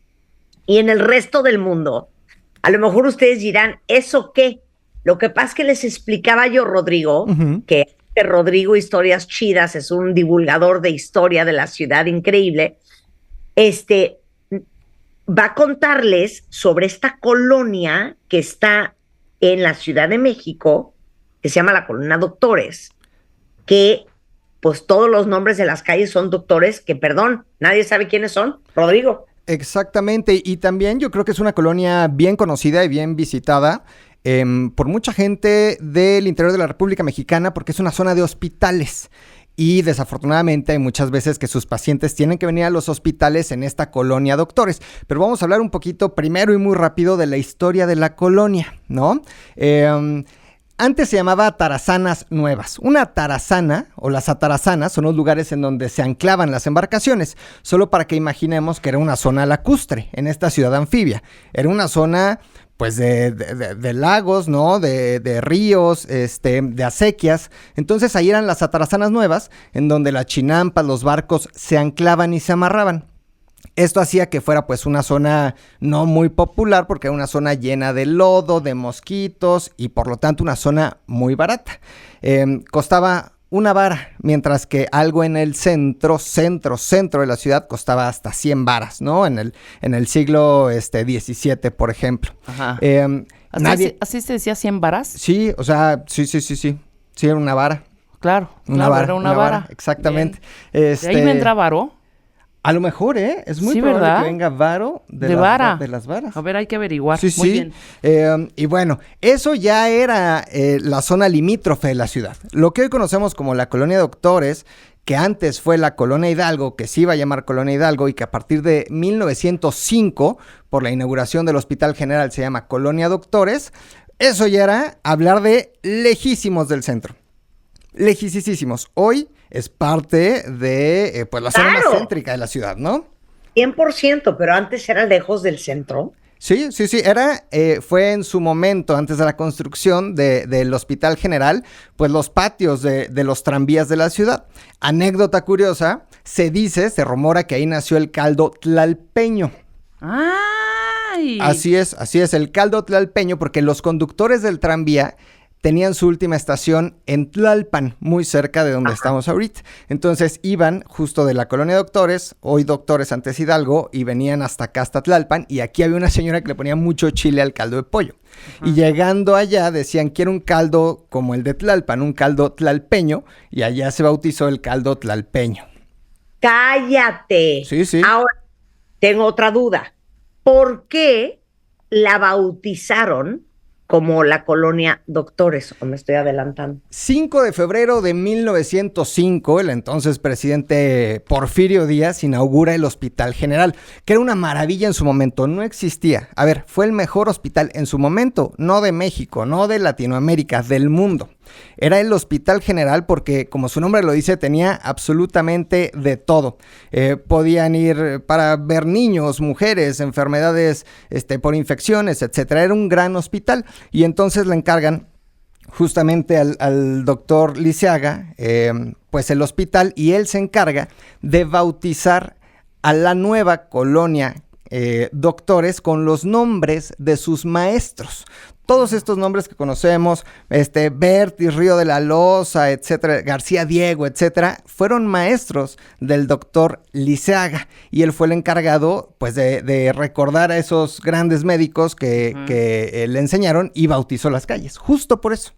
y en el resto del mundo, a lo mejor ustedes dirán, ¿eso qué? Lo que pasa es que les explicaba yo, Rodrigo, que Rodrigo Historias Chidas es un divulgador de historia de la ciudad increíble, va a contarles sobre esta colonia que está en la Ciudad de México, que se llama la Colonia Doctores, que pues todos los nombres de las calles son doctores, que perdón, nadie sabe quiénes son, Rodrigo. Exactamente, y también yo creo que es una colonia bien conocida y bien visitada por mucha gente del interior de la República Mexicana, porque es una zona de hospitales. Y desafortunadamente hay muchas veces que sus pacientes tienen que venir a los hospitales en esta colonia Doctores. Pero vamos a hablar un poquito primero y muy rápido de la historia de la colonia, ¿no? Antes se llamaba Atarazanas Nuevas. Una atarazana o las atarazanas son los lugares en donde se anclaban las embarcaciones, solo para que imaginemos que era una zona lacustre en esta ciudad anfibia. Era una zona pues de lagos, ¿no? De ríos, de acequias. Entonces ahí eran las atarazanas nuevas, en donde las chinampas, los barcos se anclaban y se amarraban. Esto hacía que fuera pues una zona no muy popular, porque era una zona llena de lodo, de mosquitos y por lo tanto una zona muy barata. Costaba una vara, mientras que algo en el centro de la ciudad costaba hasta 100 varas, ¿no? En el siglo XVII, por ejemplo. Ajá. ¿Así se decía 100 varas? Sí, o sea, sí. Sí, era una vara. Claro, era una vara. Exactamente. ¿De ahí vendrá varo? A lo mejor, es muy probable, ¿verdad?, que venga varo de las varas. A ver, hay que averiguar. Sí, muy bien. Y bueno, eso ya era la zona limítrofe de la ciudad. Lo que hoy conocemos como la Colonia Doctores, que antes fue la Colonia Hidalgo, que se iba a llamar Colonia Hidalgo y que a partir de 1905, por la inauguración del Hospital General, se llama Colonia Doctores. Eso ya era hablar de lejísimos del centro. Lejísimos. Hoy es parte de pues la zona más céntrica de la ciudad, ¿no? 100%, pero antes era lejos del centro. Sí, fue en su momento, antes de la construcción del Hospital General, pues los patios de los tranvías de la ciudad. Anécdota curiosa, se rumora que ahí nació el caldo tlalpeño. ¡Ay! Así es, el caldo tlalpeño, porque los conductores del tranvía tenían su última estación en Tlalpan, muy cerca de donde estamos ahorita. Entonces iban justo de la colonia Doctores, hoy Doctores, antes Hidalgo, y venían hasta acá, hasta Tlalpan, y aquí había una señora que le ponía mucho chile al caldo de pollo. Y llegando allá decían, quiero un caldo como el de Tlalpan, un caldo tlalpeño, y allá se bautizó el caldo tlalpeño. ¡Cállate! Sí. Ahora, tengo otra duda. ¿Por qué la bautizaron como la colonia Doctores? ¿O me estoy adelantando? 5 de febrero de 1905, el entonces presidente Porfirio Díaz inaugura el Hospital General, que era una maravilla en su momento, no existía. A ver, fue el mejor hospital en su momento, no de México, no de Latinoamérica, del mundo. Era el Hospital General porque, como su nombre lo dice, tenía absolutamente de todo. Podían ir para ver niños, mujeres, enfermedades por infecciones, etcétera. Era un gran hospital y entonces le encargan justamente al doctor Liceaga, pues el hospital, y él se encarga de bautizar a la nueva colonia Doctores con los nombres de sus maestros. Todos estos nombres que conocemos, Bertis, Río de la Loza, etcétera, García Diego, etcétera, fueron maestros del doctor Liceaga, y él fue el encargado, pues, de recordar a esos grandes médicos que le enseñaron, y bautizó las calles, justo por eso.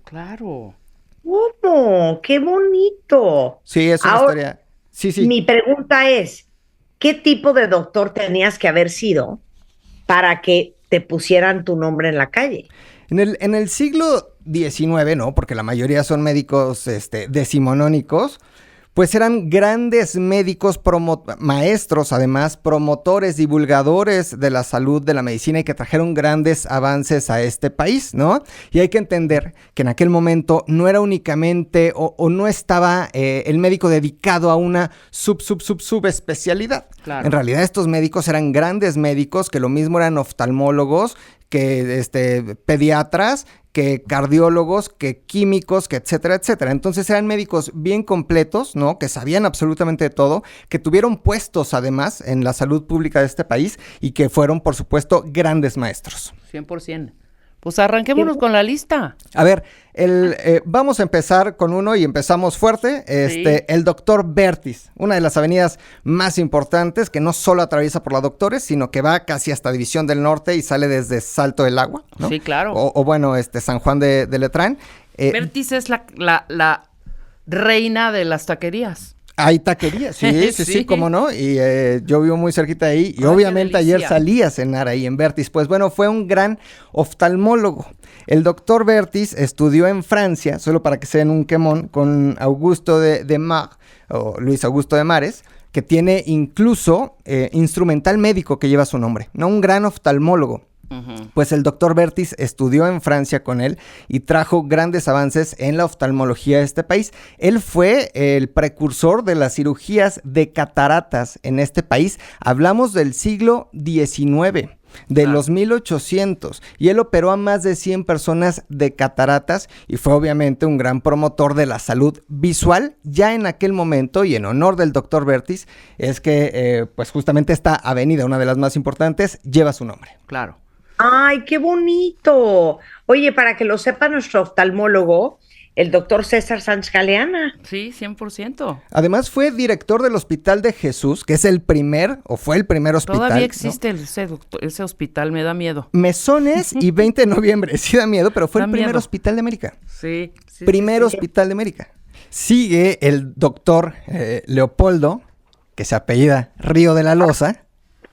Claro. ¿Cómo? ¡Qué bonito! Sí, es una historia. Sí. Mi pregunta es, ¿qué tipo de doctor tenías que haber sido para que te pusieran tu nombre en la calle? En el siglo XIX, ¿no? Porque la mayoría son médicos decimonónicos, pues eran grandes médicos, maestros, además, promotores, divulgadores de la salud, de la medicina, y que trajeron grandes avances a este país, ¿no? Y hay que entender que en aquel momento no era únicamente o no estaba el médico dedicado a una subespecialidad. Claro. En realidad estos médicos eran grandes médicos, que lo mismo eran oftalmólogos, que pediatras, que cardiólogos, que químicos, que etcétera, etcétera. Entonces eran médicos bien completos, ¿no? Que sabían absolutamente de todo, que tuvieron puestos además en la salud pública de este país y que fueron, por supuesto, grandes maestros. 100%. Pues arranquémonos con la lista. A ver, vamos a empezar con uno y empezamos fuerte. Sí. El doctor Bertis, una de las avenidas más importantes, que no solo atraviesa por la Doctores, sino que va casi hasta División del Norte y sale desde Salto del Agua, ¿no? Sí, claro. O bueno, San Juan de Letrán. Bertis es la reina de las taquerías. Hay taquerías, sí, cómo no, y yo vivo muy cerquita de ahí, y obviamente ayer salí a cenar ahí en Bertis. Pues bueno, fue un gran oftalmólogo. El doctor Bertis estudió en Francia, solo para que se den un quemón, con Augusto de Mar, o Luis Augusto de Mares, que tiene incluso instrumental médico que lleva su nombre, ¿no? Un gran oftalmólogo. Uh-huh. Pues el doctor Bertis estudió en Francia con él y trajo grandes avances en la oftalmología de este país. Él fue el precursor de las cirugías de cataratas en este país. Hablamos del siglo XIX, de los 1800, y él operó a más de 100 personas de cataratas y fue obviamente un gran promotor de la salud visual ya en aquel momento. Y en honor del doctor Bertis es que pues justamente esta avenida, una de las más importantes, lleva su nombre. Claro. ¡Ay, qué bonito! Oye, para que lo sepa nuestro oftalmólogo, el doctor César Sánchez Galeana. Sí, 100%. Además fue director del Hospital de Jesús, que es el primer, o fue el primer hospital. Todavía existe, ¿no? ese hospital, me da miedo. Mesones y 20 de noviembre, sí da miedo, pero fue el primer hospital de América. Sí. Primer hospital de América. Sigue el doctor Leopoldo, que se apellida Río de la Loza.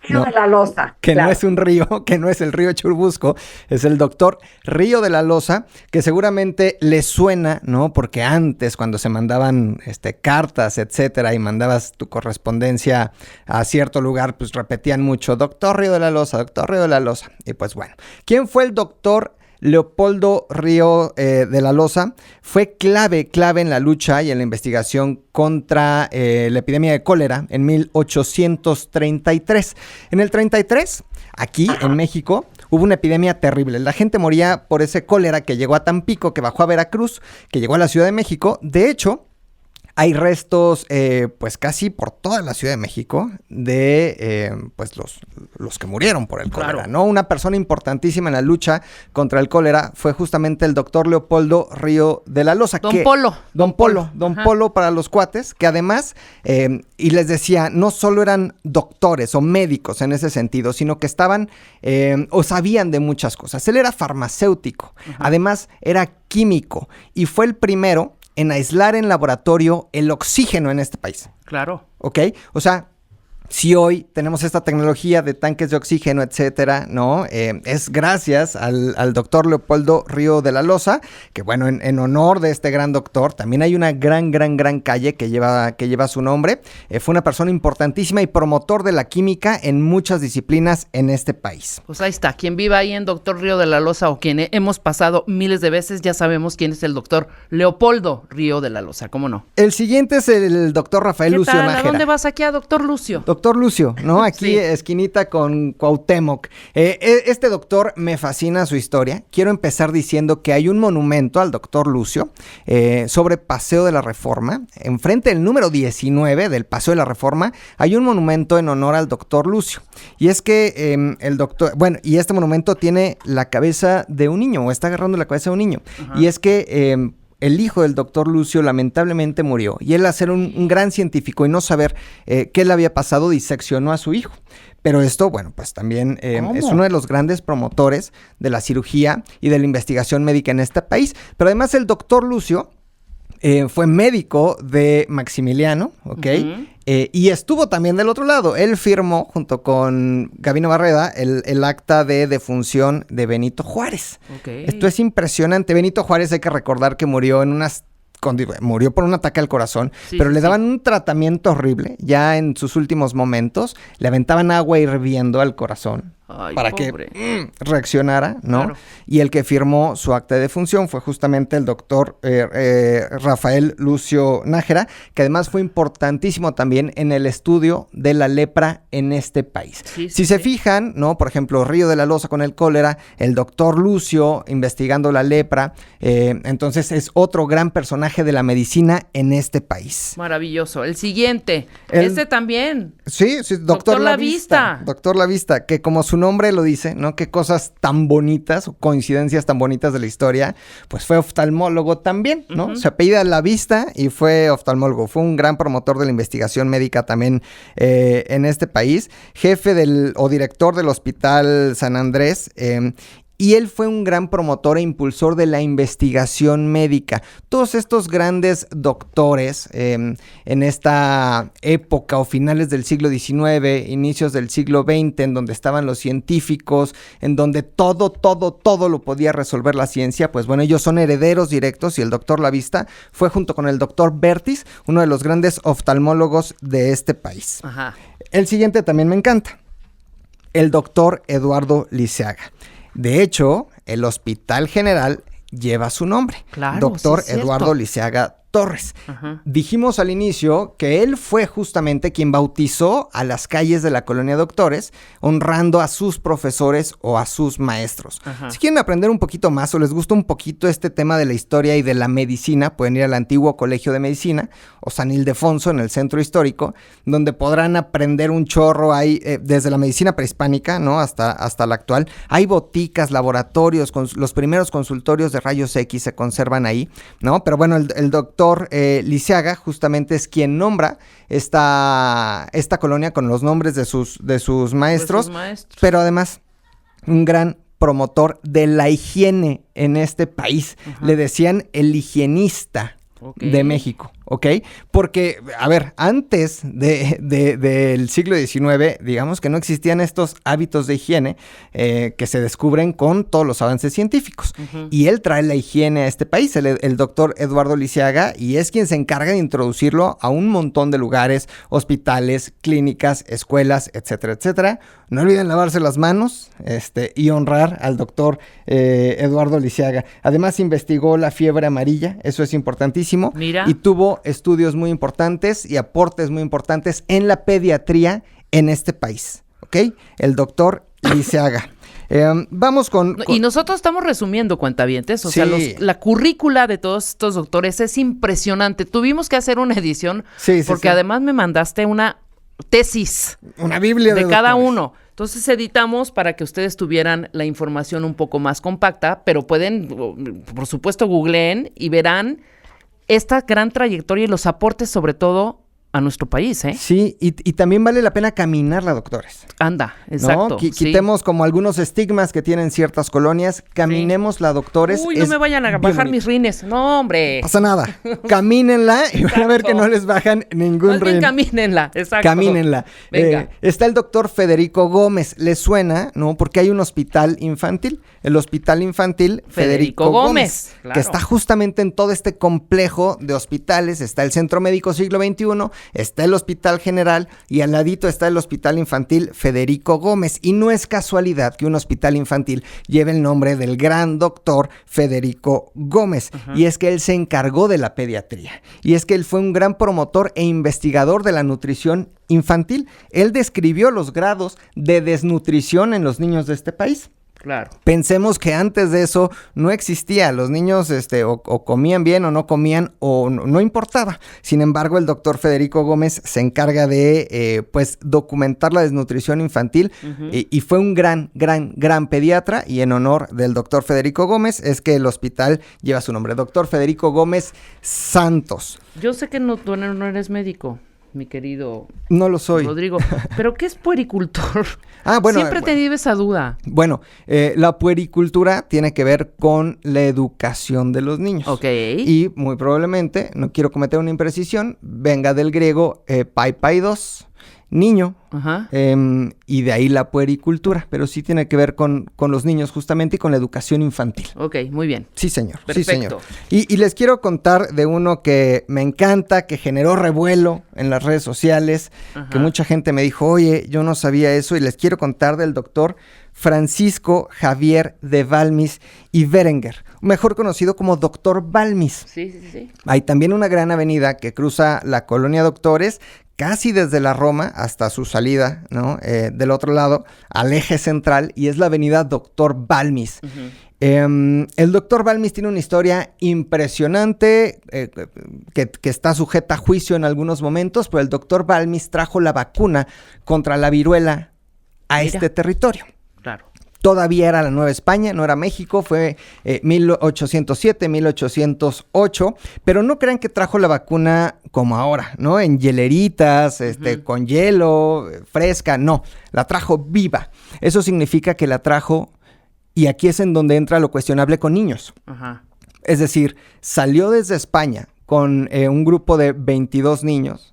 Río de la Loza. Que claro. No es un río, que no es el río Churubusco, es el doctor Río de la Loza, que seguramente le suena, ¿no? Porque antes, cuando se mandaban cartas, etcétera, y mandabas tu correspondencia a cierto lugar, pues repetían mucho, doctor Río de la Loza, doctor Río de la Loza. Y pues bueno, ¿quién fue el doctor Leopoldo Río de la Loza? Fue clave en la lucha y en la investigación contra la epidemia de cólera en 1833. En el 33, aquí en México, hubo una epidemia terrible. La gente moría por ese cólera que llegó a Tampico, que bajó a Veracruz, que llegó a la Ciudad de México. De hecho, Hay restos, pues casi por toda la Ciudad de México de, pues los que murieron por el cólera, ¿no? Una persona importantísima en la lucha contra el cólera fue justamente el doctor Leopoldo Río de la Loza. Don Polo para los cuates, que además, y les decía, no solo eran doctores o médicos en ese sentido, sino que estaban o sabían de muchas cosas. Él era farmacéutico, además era químico y fue el primero en aislar en laboratorio el oxígeno en este país. Claro. ¿Ok? O sea, si hoy tenemos esta tecnología de tanques de oxígeno, etcétera, ¿no? Es gracias al doctor Leopoldo Río de la Loza, que bueno, en honor de este gran doctor, también hay una gran calle que lleva su nombre. Fue una persona importantísima y promotor de la química en muchas disciplinas en este país. Pues ahí está, quien viva ahí en Doctor Río de la Loza o quien hemos pasado miles de veces, ya sabemos quién es el doctor Leopoldo Río de la Loza, ¿cómo no? El siguiente es el doctor Rafael Lucio Nájera. ¿A dónde vas aquí a doctor Lucio? Doctor Lucio, ¿no? Aquí esquinita con Cuauhtémoc. Este doctor me fascina su historia. Quiero empezar diciendo que hay un monumento al doctor Lucio sobre Paseo de la Reforma. Enfrente del número 19 del Paseo de la Reforma hay un monumento en honor al doctor Lucio. Y es que el doctor, bueno, y este monumento tiene la cabeza de un niño, o está agarrando la cabeza de un niño. Ajá. Y es que el hijo del doctor Lucio lamentablemente murió y él, al ser un gran científico y no saber qué le había pasado, diseccionó a su hijo. Pero esto, bueno, pues también es uno de los grandes promotores de la cirugía y de la investigación médica en este país. Pero además el doctor Lucio fue médico de Maximiliano, ¿ok? Y estuvo también del otro lado. Él firmó, junto con Gabino Barreda, el acta de defunción de Benito Juárez. Okay. Esto es impresionante. Benito Juárez, hay que recordar que murió murió por un ataque al corazón, pero le daban un tratamiento horrible. Ya en sus últimos momentos, le aventaban agua hirviendo al corazón. Ay, para pobre. Que reaccionara, ¿no? Claro. Y el que firmó su acta de defunción fue justamente el doctor Rafael Lucio Nájera, que además fue importantísimo también en el estudio de la lepra en este país. Si se fijan, ¿no? Por ejemplo, Río de la Loza con el cólera, el doctor Lucio investigando la lepra, entonces es otro gran personaje de la medicina en este país. Maravilloso. El siguiente, este también. Sí, doctor Lavista. Doctor Lavista, que como su nombre lo dice, ¿no? Qué cosas tan bonitas, o coincidencias tan bonitas de la historia, pues fue oftalmólogo también, ¿no? Se apellida Lavista y fue oftalmólogo. Fue un gran promotor de la investigación médica también en este país, jefe o director del Hospital San Andrés, y él fue un gran promotor e impulsor de la investigación médica. Todos estos grandes doctores en esta época o finales del siglo XIX, inicios del siglo XX, en donde estaban los científicos, en donde todo lo podía resolver la ciencia, pues bueno, ellos son herederos directos, y el doctor Lavista fue, junto con el doctor Bertis, uno de los grandes oftalmólogos de este país. Ajá. El siguiente también me encanta, el doctor Eduardo Liceaga. De hecho, el Hospital General lleva su nombre. Claro, doctor Eduardo Liceaga Torres. Ajá. Dijimos al inicio que él fue justamente quien bautizó a las calles de la colonia Doctores, honrando a sus profesores o a sus maestros. Ajá. Si quieren aprender un poquito más o les gusta un poquito este tema de la historia y de la medicina, pueden ir al antiguo Colegio de Medicina o San Ildefonso en el centro histórico, donde podrán aprender un chorro. Hay desde la medicina prehispánica, ¿no? hasta la actual. Hay boticas, laboratorios, los primeros consultorios de rayos X se conservan ahí, ¿no? Pero bueno, el doctor Liceaga justamente es quien nombra esta colonia con los nombres de sus maestros, pero además un gran promotor de la higiene en este país. Ajá. Le decían el higienista de México, ¿ok? Porque, a ver, antes del siglo XIX, digamos que no existían estos hábitos de higiene que se descubren con todos los avances científicos. Uh-huh. Y él trae la higiene a este país, el doctor Eduardo Liceaga, y es quien se encarga de introducirlo a un montón de lugares, hospitales, clínicas, escuelas, etcétera, etcétera. No olviden lavarse las manos y honrar al doctor Eduardo Liceaga. Además, investigó la fiebre amarilla, eso es importantísimo. Mira. Y tuvo estudios muy importantes y aportes muy importantes en la pediatría en este país, ¿ok? El doctor Liceaga. Vamos con... Y nosotros estamos resumiendo, cuentavientes, o Sí. sea, la currícula de todos estos doctores es impresionante. Tuvimos que hacer una edición porque además me mandaste una tesis. Una biblia de cada doctores. uno. Entonces editamos para que ustedes tuvieran la información un poco más compacta, pero pueden, por supuesto, googleen y verán esta gran trayectoria y los aportes, sobre todo, a nuestro país, ¿eh? Sí, y también vale la pena caminarla, doctores. Anda, exacto. ¿No? Quitemos como algunos estigmas que tienen ciertas colonias, caminémosla, doctores. Uy, no me vayan a bajar mis rines. No, hombre. Pasa nada. Camínenla y van a ver que no les bajan ningún rin. Camínenla, exacto. Camínenla. Venga. Está el doctor Federico Gómez. ¿Les suena? ¿No? Porque hay un hospital infantil. El Hospital Infantil Federico Gómez. Claro. Que está justamente en todo este complejo de hospitales. Está el Centro Médico Siglo XXI, está el Hospital General y al ladito está el Hospital Infantil Federico Gómez. Y no es casualidad que un hospital infantil lleve el nombre del gran doctor Federico Gómez. Uh-huh. Y es que él se encargó de la pediatría. Y es que él fue un gran promotor e investigador de la nutrición infantil. Él describió los grados de desnutrición en los niños de este país. Claro. Pensemos que antes de eso no existía. Los niños o comían bien o no comían o no importaba. Sin embargo, el doctor Federico Gómez se encarga de documentar la desnutrición infantil. Uh-huh. Y fue un gran pediatra. Y en honor del doctor Federico Gómez es que el hospital lleva su nombre. Doctor Federico Gómez Santos. Yo sé que tú no eres médico, mi querido... No lo soy. Rodrigo, ¿pero qué es puericultor? Bueno. Siempre he tenido esa duda. Bueno, la puericultura tiene que ver con la educación de los niños. Ok. Y muy probablemente, no quiero cometer una imprecisión, venga del griego paidos, niño, ajá. Y de ahí la puericultura, pero sí tiene que ver con los niños justamente y con la educación infantil. Ok, muy bien. Sí, señor. Perfecto. Sí, señor. Y les quiero contar de uno que me encanta, que generó revuelo en las redes sociales, ajá, que mucha gente me dijo, oye, yo no sabía eso, y les quiero contar del doctor Francisco Javier de Balmis y Berenguer, mejor conocido como Doctor Balmis. Sí. Hay también una gran avenida que cruza la colonia Doctores, casi desde la Roma hasta su salida, ¿no? Del otro lado, al eje central, y es la avenida Doctor Balmis. Uh-huh. El doctor Balmis tiene una historia impresionante que está sujeta a juicio en algunos momentos, pero el doctor Balmis trajo la vacuna contra la viruela a este territorio. Claro. Todavía era la Nueva España, no era México, fue 1807, 1808, pero no crean que trajo la vacuna como ahora, ¿no? En hieleritas, uh-huh, con hielo, fresca, no, la trajo viva. Eso significa que la trajo, y aquí es en donde entra lo cuestionable con niños. Uh-huh. Es decir, salió desde España con un grupo de 22 niños,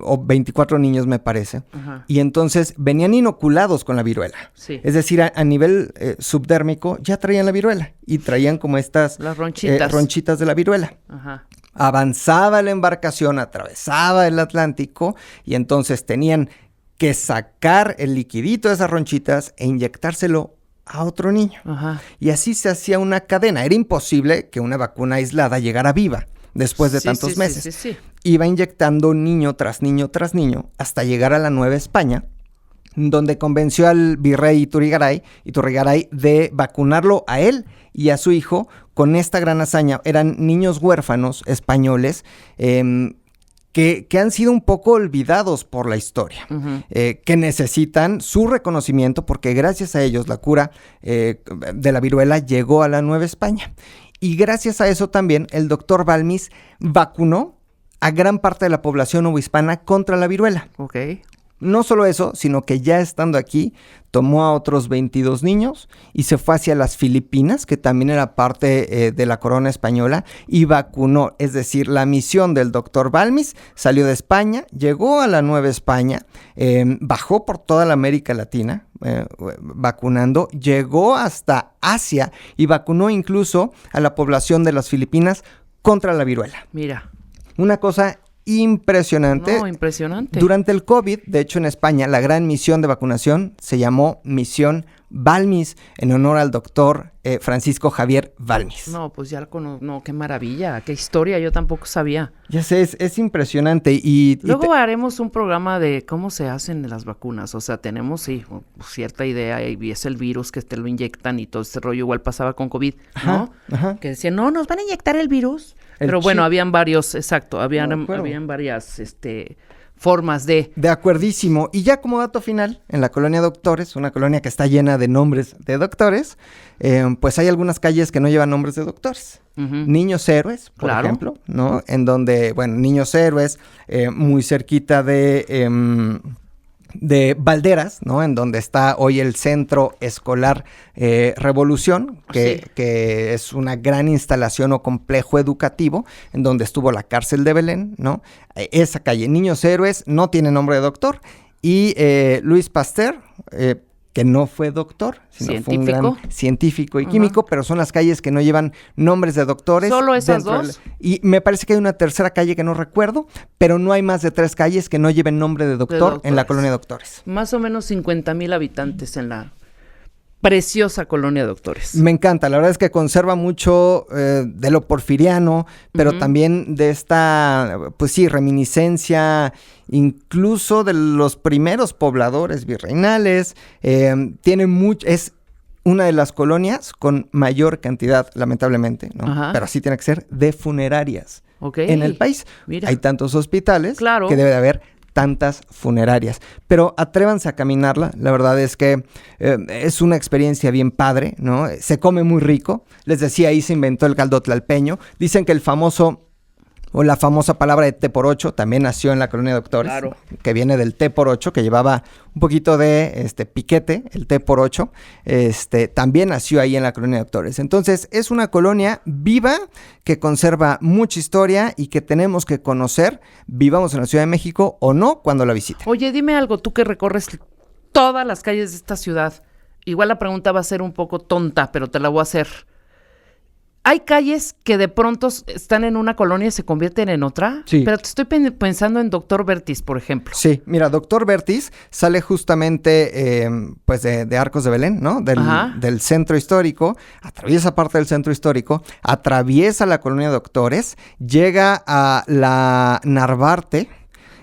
o 24 niños me parece, uh-huh, y entonces venían inoculados con la viruela. Sí. Es decir, a nivel subdérmico ya traían la viruela y traían como estas las ronchitas de la viruela. Uh-huh. Avanzaba la embarcación, atravesaba el Atlántico y entonces tenían que sacar el liquidito de esas ronchitas e inyectárselo a otro niño. Uh-huh. Y así se hacía una cadena. Era imposible que una vacuna aislada llegara viva después de tantos meses. Sí. Iba inyectando niño tras niño tras niño hasta llegar a la Nueva España, donde convenció al virrey Iturrigaray de vacunarlo a él y a su hijo con esta gran hazaña. Eran niños huérfanos españoles que han sido un poco olvidados por la historia, uh-huh, que necesitan su reconocimiento porque gracias a ellos la cura de la viruela llegó a la Nueva España. Y gracias a eso también el doctor Balmis vacunó a gran parte de la población novohispana contra la viruela. Ok. No solo eso, sino que ya estando aquí, tomó a otros 22 niños y se fue hacia las Filipinas, que también era parte de la corona española, y vacunó. Es decir, la misión del doctor Balmis salió de España, llegó a la Nueva España, bajó por toda la América Latina vacunando, llegó hasta Asia y vacunó incluso a la población de las Filipinas contra la viruela. Mira. Una cosa impresionante. No, impresionante. Durante el COVID, de hecho en España, la gran misión de vacunación se llamó Misión Balmis, en honor al doctor Francisco Javier Balmis. No, pues ya no, qué maravilla, qué historia, yo tampoco sabía. Ya sé, es impresionante. Luego haremos un programa de cómo se hacen las vacunas, o sea, tenemos, sí, cierta idea, y es el virus que te lo inyectan y todo ese rollo, igual pasaba con COVID, ¿no? Ajá. Que decían, no, nos van a inyectar el virus. Pero bueno, habían varios, exacto, habían varias, formas de... De acuerdísimo. Y ya como dato final, en la colonia Doctores, una colonia que está llena de nombres de doctores, pues hay algunas calles que no llevan nombres de doctores. Niños Héroes, por ejemplo, ¿no? En donde, bueno, Niños Héroes, muy cerquita de Valderas, ¿no? En donde está hoy el Centro Escolar Revolución, que es una gran instalación o complejo educativo, en donde estuvo la cárcel de Belén, ¿no? Esa calle, Niños Héroes, no tiene nombre de doctor, y Luis Pasteur, que no fue doctor, sino fue un gran científico y químico, pero son las calles que no llevan nombres de doctores. ¿Solo esas dos? Y me parece que hay una tercera calle que no recuerdo, pero no hay más de 3 calles que no lleven nombre de doctor en la colonia Doctores. Más o menos 50,000 habitantes en la preciosa colonia Doctores. Me encanta, la verdad es que conserva mucho de lo porfiriano, pero también de esta, pues sí, reminiscencia incluso de los primeros pobladores virreinales. Es una de las colonias con mayor cantidad, lamentablemente, ¿no? Pero así tiene que ser, de funerarias en el país. Mira. Hay tantos hospitales que debe de haber tantas funerarias, pero atrévanse a caminarla. La verdad es que es una experiencia bien padre, ¿no? Se come muy rico. Les decía, ahí se inventó el caldo tlalpeño. Dicen que la famosa palabra de té por 8 también nació en la colonia Doctores, que viene del té por 8, que llevaba un poquito de piquete, el té por 8, también nació ahí en la colonia Doctores. Entonces, es una colonia viva que conserva mucha historia y que tenemos que conocer, vivamos en la Ciudad de México o no, cuando la visiten. Oye, dime algo, tú que recorres todas las calles de esta ciudad, igual la pregunta va a ser un poco tonta, pero te la voy a hacer. ¿Hay calles que de pronto están en una colonia y se convierten en otra? Sí. Pero te estoy pensando en Doctor Vertis, por ejemplo. Sí, mira, Doctor Vertis sale justamente pues de Arcos de Belén, ¿no? Del centro histórico, atraviesa parte del centro histórico, atraviesa la colonia Doctores, llega a la Narvarte,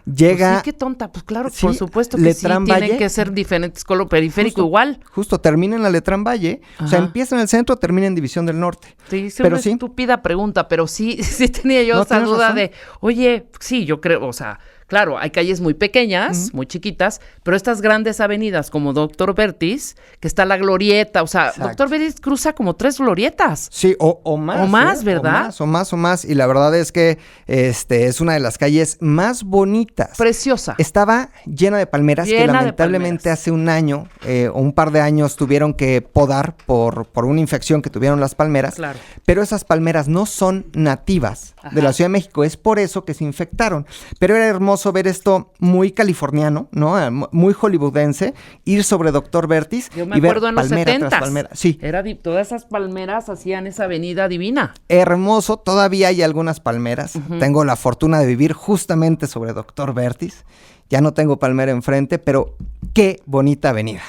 llega... Pues sí, qué tonta. Pues claro, sí, por supuesto que Letrán sí, Valle, tienen que ser diferentes color periférico igual. Justo, termina en la Letrán Valle, o sea, empieza en el centro, termina en División del Norte. Sí, es una estúpida pregunta, pero sí tenía yo esa duda de, oye, sí, yo creo, o sea... Claro, hay calles muy pequeñas, muy chiquitas, pero estas grandes avenidas como Doctor Vertis, que está la glorieta, o sea, Doctor Vertis cruza como 3 glorietas. Sí, o más. O más, ¿verdad? O más. Y la verdad es que es una de las calles más bonitas. Preciosa. Estaba llena de palmeras que lamentablemente hace un año o un par de años tuvieron que podar por una infección que tuvieron las palmeras. Claro. Pero esas palmeras no son nativas de la Ciudad de México, es por eso que se infectaron. Pero era hermoso ver esto muy californiano, ¿no? Muy hollywoodense, ir sobre Doctor Vertis y ver palmera tras palmera. Sí. Todas esas palmeras hacían esa avenida divina. Hermoso, todavía hay algunas palmeras. Tengo la fortuna de vivir justamente sobre Doctor Vertis. Ya no tengo palmera enfrente, pero qué bonita avenida.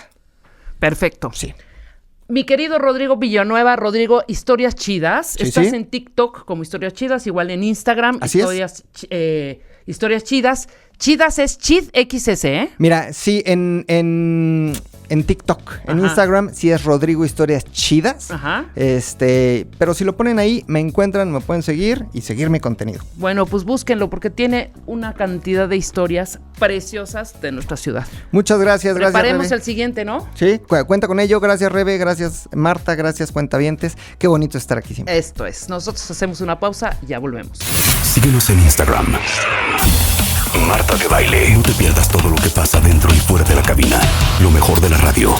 Perfecto. Sí. Mi querido Rodrigo Villanueva, Rodrigo, Historias Chidas. Estás en TikTok como Historias Chidas, igual en Instagram. Así Historias Chidas. Chidas es Chid XS, ¿eh? Mira, sí, en TikTok, en Instagram, sí es Rodrigo Historias Chidas. Pero si lo ponen ahí, me encuentran, me pueden seguir y seguir mi contenido. Bueno, pues búsquenlo porque tiene una cantidad de historias preciosas de nuestra ciudad. Muchas gracias, Preparemos el siguiente, ¿no? Sí, cuenta con ello. Gracias, Rebe, gracias, Marta, gracias, cuentavientes. Qué bonito estar aquí siempre. Esto es. Nosotros hacemos una pausa y ya volvemos. Síguenos en Instagram. Marta de Baile. No te pierdas todo lo que pasa dentro y fuera de la cabina. Lo mejor de la radio.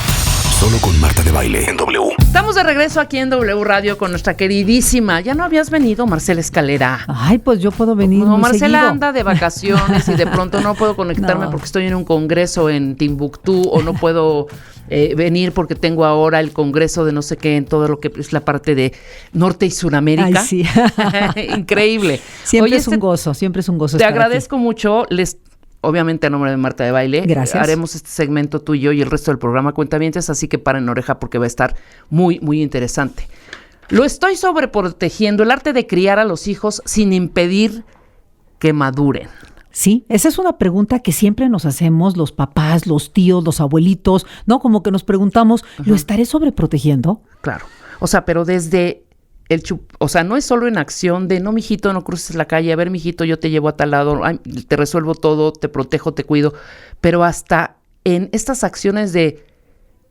Solo con Marta de Baile en W. Estamos de regreso aquí en W Radio con nuestra queridísima. ¿Ya no habías venido, Marcela Escalera? Ay, pues yo puedo venir No, muy Marcela seguido. anda de vacaciones y de pronto no puedo conectarme No. porque estoy en un congreso en Timbuktu o no puedo venir porque tengo ahora el congreso de no sé qué en todo lo que es la parte de Norte y Suramérica. Ay, sí. Increíble. Siempre Oye, es un gozo Te estar aquí. agradezco mucho. Obviamente a nombre de Marta de Baile. Gracias. Haremos este segmento tú y yo y el resto del programa Cuentavientes, así que paren oreja porque va a estar muy, muy interesante. Lo estoy sobreprotegiendo, el arte de criar a los hijos sin impedir que maduren. Sí, esa es una pregunta que siempre nos hacemos los papás, los tíos, los abuelitos, ¿no? Como que nos preguntamos, ¿lo estaré sobreprotegiendo? Claro. O sea, pero desde o sea, no es solo en acción de, no, mijito, no cruces la calle, a ver, mijito, yo te llevo a tal lado, ay, te resuelvo todo, te protejo, te cuido, pero hasta en estas acciones de,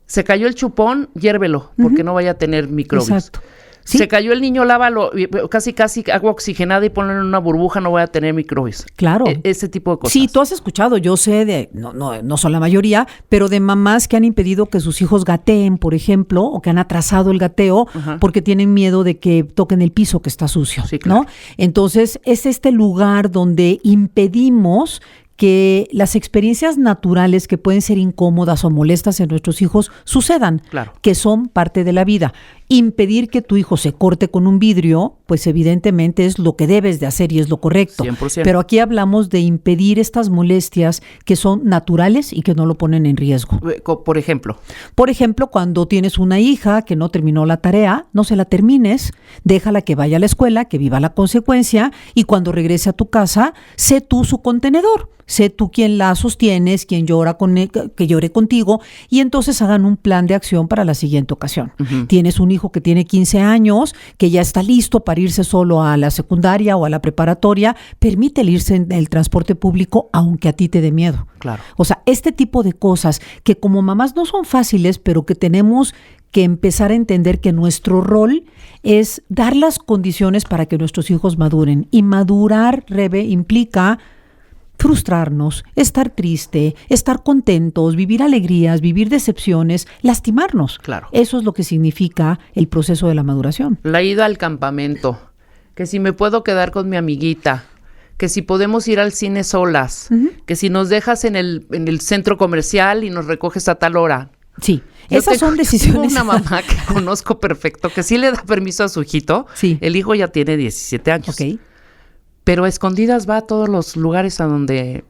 se cayó el chupón, hiérvelo, porque no vaya a tener microbios. Exacto. ¿Sí? Se cayó el niño, lávalo, casi agua oxigenada y ponlo en una burbuja, no voy a tener microbios. Claro. Ese tipo de cosas. Sí, tú has escuchado, yo sé de, no son la mayoría, pero de mamás que han impedido que sus hijos gateen, por ejemplo, o que han atrasado el gateo porque tienen miedo de que toquen el piso que está sucio, Sí, claro. ¿no? Entonces, es este lugar donde impedimos que las experiencias naturales que pueden ser incómodas o molestas en nuestros hijos sucedan, Claro. que son parte de la vida. Impedir que tu hijo se corte con un vidrio, pues evidentemente es lo que debes de hacer y es lo correcto. 100%. Pero aquí hablamos de impedir estas molestias que son naturales y que no lo ponen en riesgo. Por ejemplo. Por ejemplo, cuando tienes una hija que no terminó la tarea, no se la termines, déjala que vaya a la escuela, que viva la consecuencia y cuando regrese a tu casa, sé tú su contenedor. Sé tú quien la sostienes, quien llora que llore contigo y entonces hagan un plan de acción para la siguiente ocasión. Tienes un hijo que tiene 15 años, que ya está listo para irse solo a la secundaria o a la preparatoria, permítele irse en el transporte público aunque a ti te dé miedo. Claro. O sea, este tipo de cosas que como mamás no son fáciles, pero que tenemos que empezar a entender que nuestro rol es dar las condiciones para que nuestros hijos maduren. Y madurar, Rebe, implica frustrarnos, estar triste, estar contentos, vivir alegrías, vivir decepciones, lastimarnos. Claro. Eso es lo que significa el proceso de la maduración. La ida al campamento, que si me puedo quedar con mi amiguita, que si podemos ir al cine solas, que si nos dejas en el centro comercial y nos recoges a tal hora. Sí, Yo esas son tengo decisiones. una mamá que conozco perfecto, que sí le da permiso a su hijito. Sí. El hijo ya tiene 17 años. Ok. Pero a escondidas va a todos los lugares a donde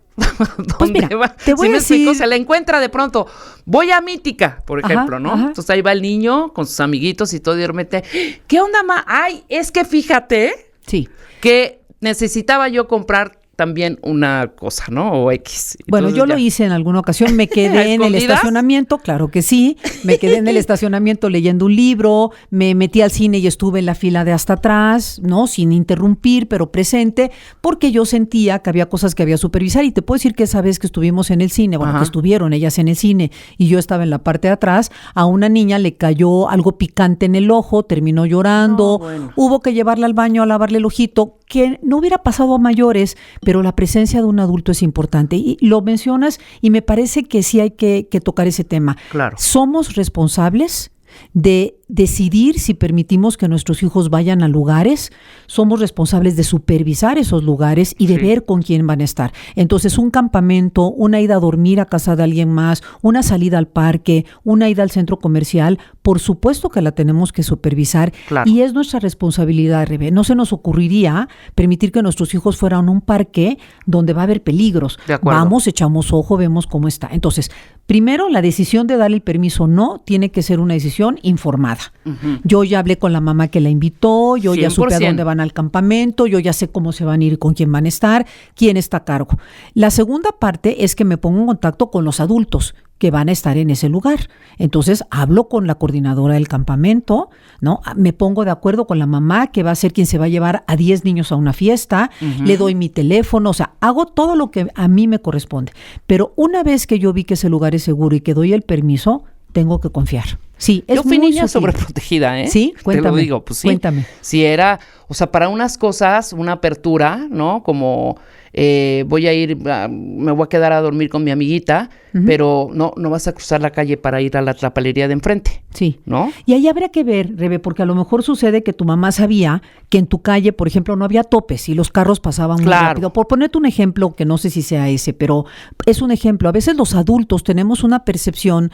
Pues mira, va. te voy ¿Sí a me explico? decir- Se la encuentra de pronto. Voy a Mítica, por Ajá, ejemplo, ¿no? ajá. Entonces ahí va el niño con sus amiguitos y todo y de repente, ¿qué onda, ma? Ay, es que fíjate Sí. que necesitaba yo comprar también una cosa, ¿no? O X. Bueno, Entonces yo lo ya. hice en alguna ocasión, me quedé en el ¿Escondidas? estacionamiento, claro que sí, me quedé en el estacionamiento leyendo un libro, me metí al cine y estuve en la fila de hasta atrás, ¿no? Sin interrumpir, pero presente, porque yo sentía que había cosas que había que supervisar y te puedo decir que esa vez que estuvimos en el cine, bueno, Ajá. que estuvieron ellas en el cine y yo estaba en la parte de atrás, a una niña le cayó algo picante en el ojo, terminó llorando, No, bueno. hubo que llevarla al baño a lavarle el ojito, que no hubiera pasado a mayores, pero la presencia de un adulto es importante. Y lo mencionas y me parece que sí hay que tocar ese tema. Claro. Somos responsables de decidir si permitimos que nuestros hijos vayan a lugares, somos responsables de supervisar esos lugares y de Sí. ver con quién van a estar. Entonces, un campamento, una ida a dormir a casa de alguien más, una salida al parque, una ida al centro comercial, por supuesto que la tenemos que supervisar Claro. y es nuestra responsabilidad, Rebe. No se nos ocurriría permitir que nuestros hijos fueran a un parque donde va a haber peligros. De acuerdo. Vamos, echamos ojo, vemos cómo está. Entonces, primero, la decisión de darle el permiso o no tiene que ser una decisión informada. Yo ya hablé con la mamá que la invitó, yo ya supe a 100%. dónde van al campamento, yo ya sé cómo se van a ir, con quién van a estar, quién está a cargo. La segunda parte es que me pongo en contacto con los adultos que van a estar en ese lugar. Entonces, hablo con la coordinadora del campamento, ¿no? Me pongo de acuerdo con la mamá que va a ser quien se va a llevar a 10 niños a una fiesta, le doy mi teléfono, o sea, hago todo lo que a mí me corresponde. Pero una vez que yo vi que ese lugar es seguro y que doy el permiso, tengo que confiar. Sí, es Yo fui muy niña sutil. sobreprotegida, ¿eh? Sí, Te cuéntame. lo digo, pues sí. Cuéntame. Si era, o sea, para unas cosas, una apertura, ¿no? Como me voy a quedar a dormir con mi amiguita, pero no vas a cruzar la calle para ir a la trapalería de enfrente. Sí. ¿No? Y ahí habría que ver, Rebe, porque a lo mejor sucede que tu mamá sabía que en tu calle, por ejemplo, no había topes y los carros pasaban muy rápido. Por ponerte un ejemplo, que no sé si sea ese, pero es un ejemplo. A veces los adultos tenemos una percepción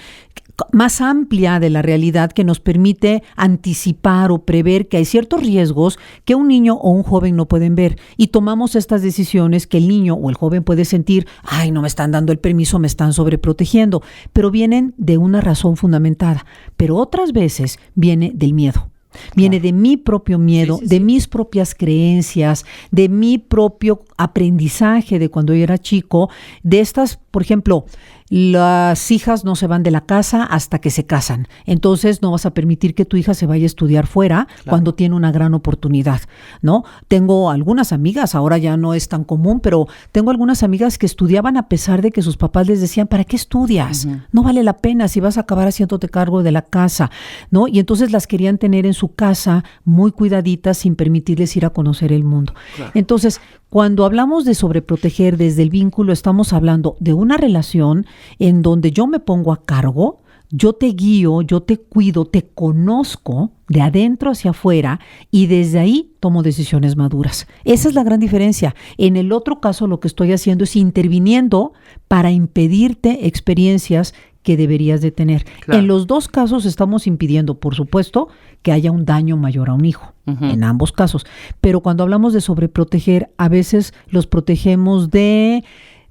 más amplia de la realidad que nos permite anticipar o prever que hay ciertos riesgos que un niño o un joven no pueden ver, y tomamos estas decisiones que el niño o el joven puede sentir, ay, no me están dando el permiso, me están sobreprotegiendo, pero vienen de una razón fundamentada, pero otras veces viene del miedo. Viene de mi propio miedo, de mis propias creencias, de mi propio aprendizaje de cuando yo era chico, de estas, por ejemplo, las hijas no se van de la casa hasta que se casan. Entonces no vas a permitir que tu hija se vaya a estudiar fuera cuando tiene una gran oportunidad, ¿no? Tengo algunas amigas, ahora ya no es tan común, pero tengo algunas amigas que estudiaban a pesar de que sus papás les decían, ¿para qué estudias? No vale la pena si vas a acabar haciéndote cargo de la casa, ¿no? Y entonces las querían tener en su casa muy cuidaditas sin permitirles ir a conocer el mundo. Claro. Entonces, cuando hablamos de sobreproteger desde el vínculo, estamos hablando de una relación en donde yo me pongo a cargo, yo te guío, yo te cuido, te conozco de adentro hacia afuera y desde ahí tomo decisiones maduras. Esa es la gran diferencia. En el otro caso, lo que estoy haciendo es interviniendo para impedirte experiencias que deberías de tener. Claro. En los dos casos estamos impidiendo, por supuesto, que haya un daño mayor a un hijo, en ambos casos. Pero cuando hablamos de sobreproteger, a veces los protegemos de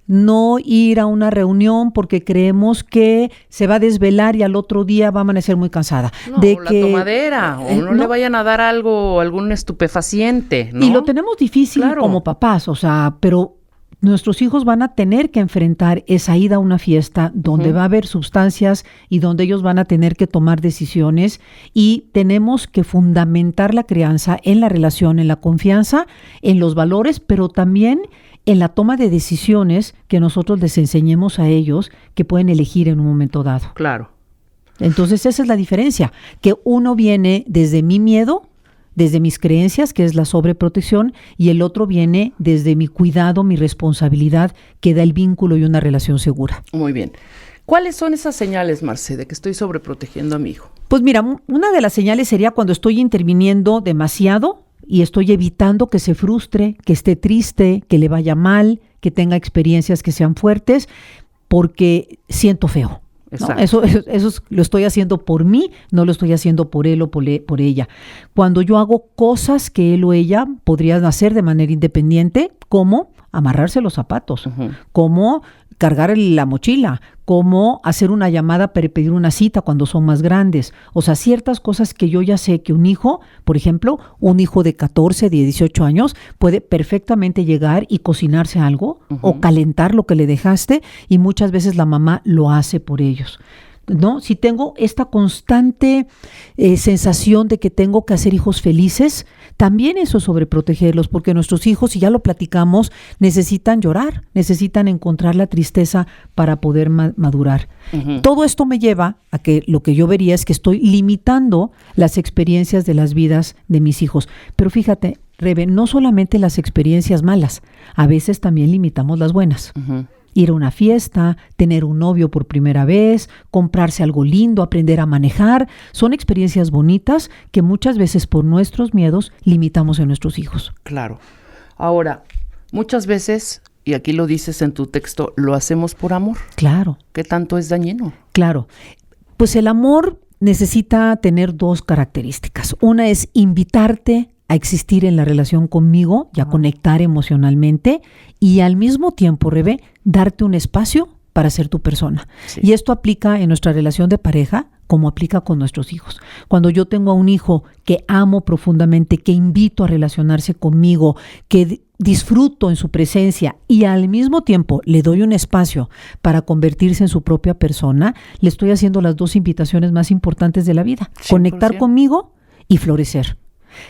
no ir a una reunión porque creemos que se va a desvelar y al otro día va a amanecer muy cansada. No, de la tomadera, o no le vayan a dar algún estupefaciente, ¿no? Y lo tenemos difícil como papás, o sea, pero nuestros hijos van a tener que enfrentar esa ida a una fiesta donde va a haber sustancias y donde ellos van a tener que tomar decisiones, y tenemos que fundamentar la crianza en la relación, en la confianza, en los valores, pero también en la toma de decisiones que nosotros les enseñemos a ellos que pueden elegir en un momento dado. Claro. Entonces esa es la diferencia, que uno viene desde mi miedo, desde mis creencias, que es la sobreprotección, y el otro viene desde mi cuidado, mi responsabilidad, que da el vínculo y una relación segura. Muy bien. ¿Cuáles son esas señales, Marce, de que estoy sobreprotegiendo a mi hijo? Pues mira, una de las señales sería cuando estoy interviniendo demasiado y estoy evitando que se frustre, que esté triste, que le vaya mal, que tenga experiencias que sean fuertes, porque siento feo. ¿No? Eso lo estoy haciendo por mí, no lo estoy haciendo por él o por ella. Cuando yo hago cosas que él o ella podrían hacer de manera independiente, como amarrarse los zapatos, como cargar la mochila, como hacer una llamada para pedir una cita cuando son más grandes. O sea, ciertas cosas que yo ya sé que un hijo, por ejemplo, un hijo de 14, de 18 años, puede perfectamente llegar y cocinarse algo o calentar lo que le dejaste, y muchas veces la mamá lo hace por ellos, ¿no? Si tengo esta constante sensación de que tengo que hacer hijos felices, también eso es sobreprotegerlos, porque nuestros hijos, y ya lo platicamos, necesitan llorar, necesitan encontrar la tristeza para poder madurar. Todo esto me lleva a que lo que yo vería es que estoy limitando las experiencias de las vidas de mis hijos. Pero fíjate, Rebe, no solamente las experiencias malas, a veces también limitamos las buenas. Ir a una fiesta, tener un novio por primera vez, comprarse algo lindo, aprender a manejar, son experiencias bonitas que muchas veces por nuestros miedos limitamos en nuestros hijos. Claro. Ahora, muchas veces, y aquí lo dices en tu texto, lo hacemos por amor. Claro. ¿Qué tanto es dañino? Claro. Pues el amor necesita tener dos características. Una es invitarte a existir en la relación conmigo y a conectar emocionalmente, y al mismo tiempo, Rebe, darte un espacio para ser tu persona. Sí. Y esto aplica en nuestra relación de pareja como aplica con nuestros hijos. Cuando yo tengo a un hijo que amo profundamente, que invito a relacionarse conmigo, que disfruto en su presencia y al mismo tiempo le doy un espacio para convertirse en su propia persona, le estoy haciendo las dos invitaciones más importantes de la vida. 100%. Conectar conmigo y florecer.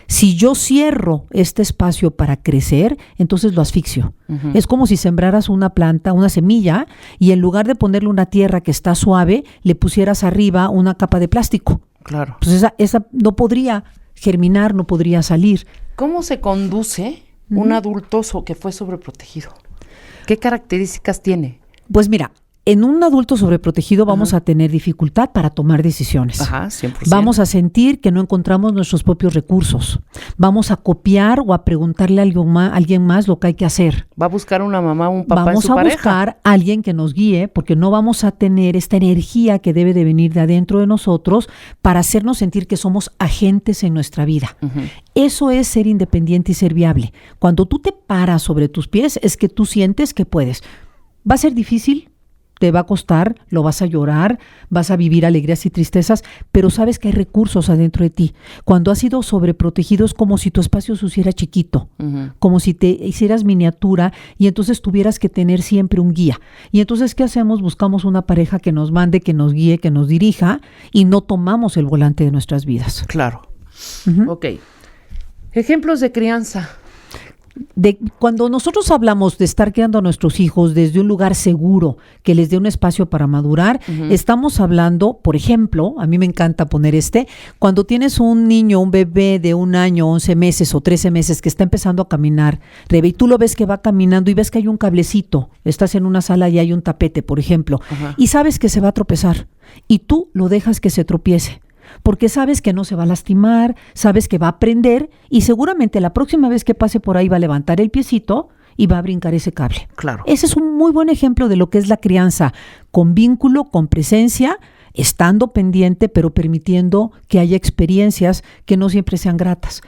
Si yo cierro este espacio para crecer, entonces lo asfixio. Es como si sembraras una planta, una semilla, y en lugar de ponerle una tierra que está suave, le pusieras arriba una capa de plástico. Claro. Pues esa no podría germinar, no podría salir. ¿Cómo se conduce un adulto que fue sobreprotegido? ¿Qué características tiene? Pues mira, en un adulto sobreprotegido vamos a tener dificultad para tomar decisiones. Ajá, 100%. Vamos a sentir que no encontramos nuestros propios recursos. Vamos a copiar o a preguntarle a alguien más lo que hay que hacer. Va a buscar una mamá o un papá Vamos en su a pareja. buscar a alguien que nos guíe, porque no vamos a tener esta energía que debe de venir de adentro de nosotros para hacernos sentir que somos agentes en nuestra vida. Eso es ser independiente y ser viable. Cuando tú te paras sobre tus pies, es que tú sientes que puedes. Va a ser difícil, te va a costar, lo vas a llorar, vas a vivir alegrías y tristezas, pero sabes que hay recursos adentro de ti. Cuando has sido sobreprotegido es como si tu espacio se hiciera chiquito, como si te hicieras miniatura y entonces tuvieras que tener siempre un guía. Y entonces, ¿qué hacemos? Buscamos una pareja que nos mande, que nos guíe, que nos dirija y no tomamos el volante de nuestras vidas. Claro. Ok. Ejemplos de crianza. Cuando nosotros hablamos de estar criando a nuestros hijos desde un lugar seguro, que les dé un espacio para madurar, estamos hablando, por ejemplo, a mí me encanta poner cuando tienes un niño, un bebé de 1 año, 11 meses o 13 meses que está empezando a caminar, Rebe, y tú lo ves que va caminando y ves que hay un cablecito, estás en una sala y hay un tapete, por ejemplo, y sabes que se va a tropezar, y tú lo dejas que se tropiece. Porque sabes que no se va a lastimar, sabes que va a aprender y seguramente la próxima vez que pase por ahí va a levantar el piecito y va a brincar ese cable. Claro. Ese es un muy buen ejemplo de lo que es la crianza, con vínculo, con presencia, estando pendiente, pero permitiendo que haya experiencias que no siempre sean gratas.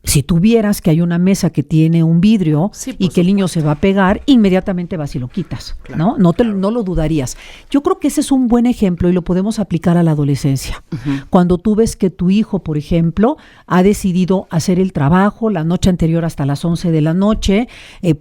Si tú vieras que hay una mesa que tiene un vidrio y que el niño se va a pegar, inmediatamente vas y lo quitas, claro, ¿no? No lo dudarías. Yo creo que ese es un buen ejemplo y lo podemos aplicar a la adolescencia. Cuando tú ves que tu hijo, por ejemplo, ha decidido hacer el trabajo la noche anterior hasta las 11 de la noche,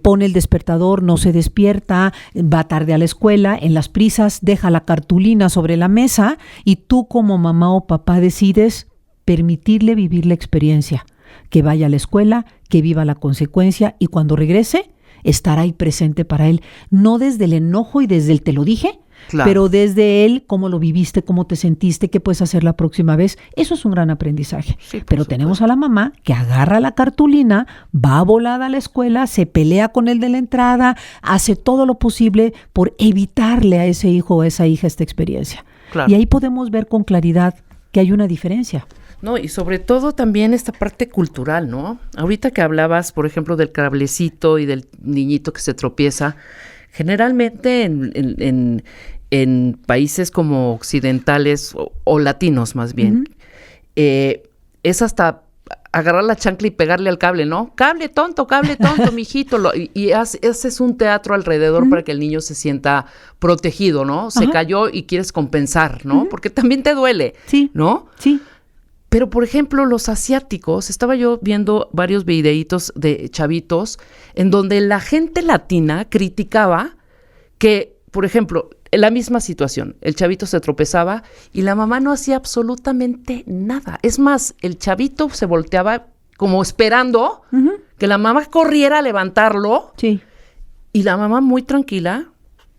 pone el despertador, no se despierta, va tarde a la escuela, en las prisas deja la cartulina sobre la mesa y tú como mamá o papá decides permitirle vivir la experiencia. Que vaya a la escuela, que viva la consecuencia y cuando regrese, estar ahí presente para él. No desde el enojo y desde el te lo dije, pero desde él, cómo lo viviste, cómo te sentiste, qué puedes hacer la próxima vez. Eso es un gran aprendizaje. Sí, pero tenemos a la mamá que agarra la cartulina, va volada a la escuela, se pelea con el de la entrada, hace todo lo posible por evitarle a ese hijo o a esa hija esta experiencia. Claro. Y ahí podemos ver con claridad que hay una diferencia. No, y sobre todo también esta parte cultural, ¿no? Ahorita que hablabas, por ejemplo, del cablecito y del niñito que se tropieza, generalmente en países como occidentales o latinos más bien, es hasta agarrar la chancla y pegarle al cable, ¿no? Cable tonto, mijito. Y haces un teatro alrededor para que el niño se sienta protegido, ¿no? Se cayó y quieres compensar, ¿no? Porque también te duele, ¿no? Sí. Pero, por ejemplo, los asiáticos, estaba yo viendo varios videitos de chavitos en donde la gente latina criticaba que, por ejemplo, en la misma situación, el chavito se tropezaba y la mamá no hacía absolutamente nada. Es más, el chavito se volteaba como esperando que la mamá corriera a levantarlo. Sí. Y la mamá muy tranquila,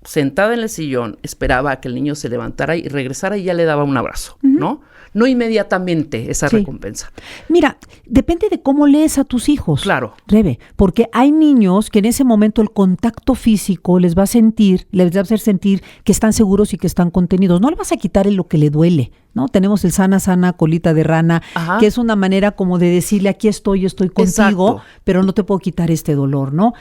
sentada en el sillón, esperaba a que el niño se levantara y regresara y ya le daba un abrazo, ¿no? No inmediatamente esa recompensa. Mira, depende de cómo lees a tus hijos. Claro. Rebe, porque hay niños que en ese momento el contacto físico les va a hacer sentir que están seguros y que están contenidos. No le vas a quitar lo que le duele, ¿no? Tenemos el sana colita de rana, que es una manera como de decirle, aquí estoy contigo, pero no te puedo quitar este dolor, ¿no?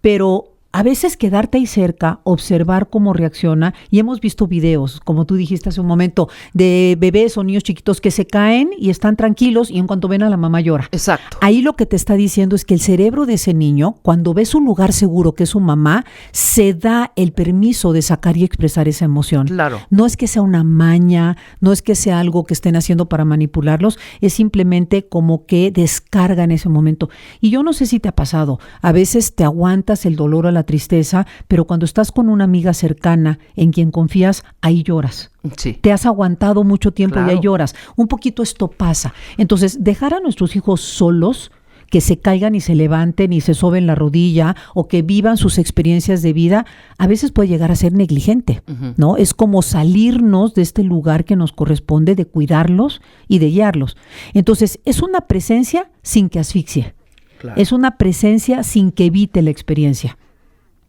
Pero a veces quedarte ahí cerca, observar cómo reacciona, y hemos visto videos, como tú dijiste hace un momento, de bebés o niños chiquitos que se caen y están tranquilos y en cuanto ven a la mamá llora. Exacto. Ahí lo que te está diciendo es que el cerebro de ese niño, cuando ves un lugar seguro que es su mamá, se da el permiso de sacar y expresar esa emoción. Claro. No es que sea una maña, no es que sea algo que estén haciendo para manipularlos, es simplemente como que descarga en ese momento. Y yo no sé si te ha pasado, a veces te aguantas el dolor o la tristeza, pero cuando estás con una amiga cercana en quien confías, ahí lloras. Sí. Te has aguantado mucho tiempo Claro. y ahí lloras. Un poquito esto pasa. Entonces, dejar a nuestros hijos solos, que se caigan y se levanten y se soben la rodilla o que vivan sus experiencias de vida, a veces puede llegar a ser negligente, ¿no? Es como salirnos de este lugar que nos corresponde de cuidarlos y de guiarlos. Entonces, es una presencia sin que asfixie. Claro. Es una presencia sin que evite la experiencia.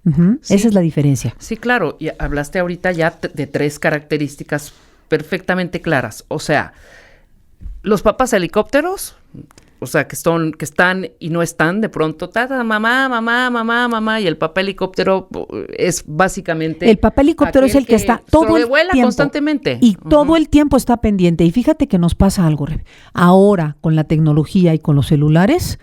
Ujú. Sí. Esa es la diferencia. Sí, claro, y hablaste ahorita ya de 3 características perfectamente claras. O sea, los papás helicópteros, o sea, que están y no están de pronto, mamá, y el papá helicóptero es básicamente... El papá helicóptero es el que está todo el sobrevuela tiempo. constantemente. Y todo el tiempo está pendiente. Y fíjate que nos pasa algo, Rebe. Ahora, con la tecnología y con los celulares,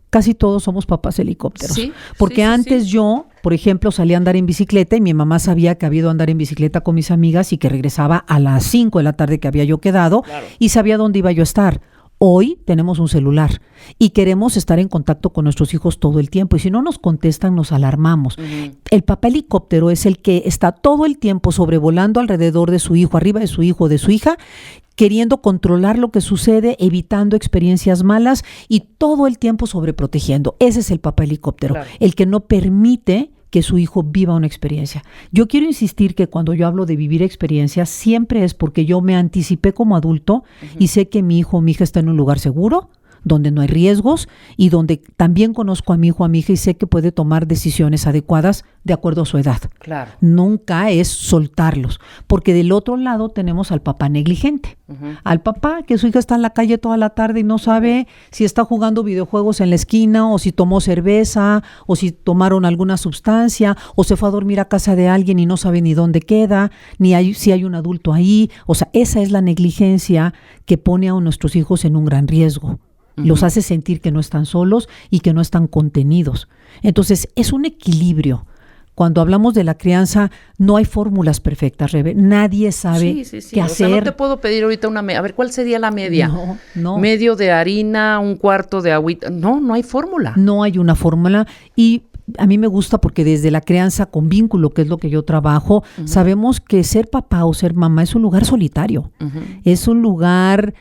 casi todos somos papás helicópteros. Sí, Porque sí, sí, antes sí. yo, por ejemplo, salía a andar en bicicleta y mi mamá sabía que había ido a andar en bicicleta con mis amigas y que regresaba a las 5 de la tarde que había yo quedado y sabía dónde iba yo a estar. Hoy tenemos un celular y queremos estar en contacto con nuestros hijos todo el tiempo y si no nos contestan nos alarmamos. El papá helicóptero es el que está todo el tiempo sobrevolando alrededor de su hijo, arriba de su hijo o de su hija, queriendo controlar lo que sucede, evitando experiencias malas y todo el tiempo sobreprotegiendo. Ese es el papá helicóptero, el que no permite que su hijo viva una experiencia. Yo quiero insistir que cuando yo hablo de vivir experiencias, siempre es porque yo me anticipé como adulto y sé que mi hijo o mi hija está en un lugar seguro, donde no hay riesgos y donde también conozco a mi hijo o a mi hija y sé que puede tomar decisiones adecuadas de acuerdo a su edad. Claro. Nunca es soltarlos, porque del otro lado tenemos al papá negligente, al papá que su hija está en la calle toda la tarde y no sabe si está jugando videojuegos en la esquina o si tomó cerveza o si tomaron alguna sustancia o se fue a dormir a casa de alguien y no sabe ni dónde queda, ni si hay un adulto ahí. O sea, esa es la negligencia que pone a nuestros hijos en un gran riesgo. Los hace sentir que no están solos y que no están contenidos. Entonces, es un equilibrio. Cuando hablamos de la crianza, no hay fórmulas perfectas, Rebe. Nadie sabe qué hacer. O sea, no te puedo pedir ahorita una media. A ver, ¿cuál sería la media? No. Medio de harina, 1/4 de agüita. No hay fórmula. No hay una fórmula y a mí me gusta porque desde la crianza con vínculo, que es lo que yo trabajo, sabemos que ser papá o ser mamá es un lugar solitario. Es un lugar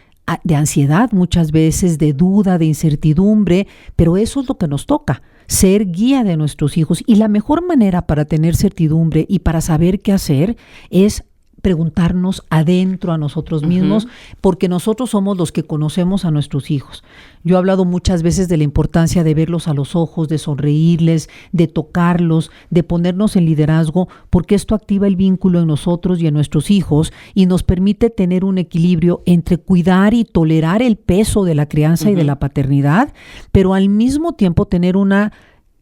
de ansiedad muchas veces, de duda, de incertidumbre, pero eso es lo que nos toca, ser guía de nuestros hijos. Y la mejor manera para tener certidumbre y para saber qué hacer es preguntarnos adentro a nosotros mismos, porque nosotros somos los que conocemos a nuestros hijos. Yo he hablado muchas veces de la importancia de verlos a los ojos, de sonreírles, de tocarlos, de ponernos en liderazgo, porque esto activa el vínculo en nosotros y en nuestros hijos y nos permite tener un equilibrio entre cuidar y tolerar el peso de la crianza y de la paternidad, pero al mismo tiempo tener una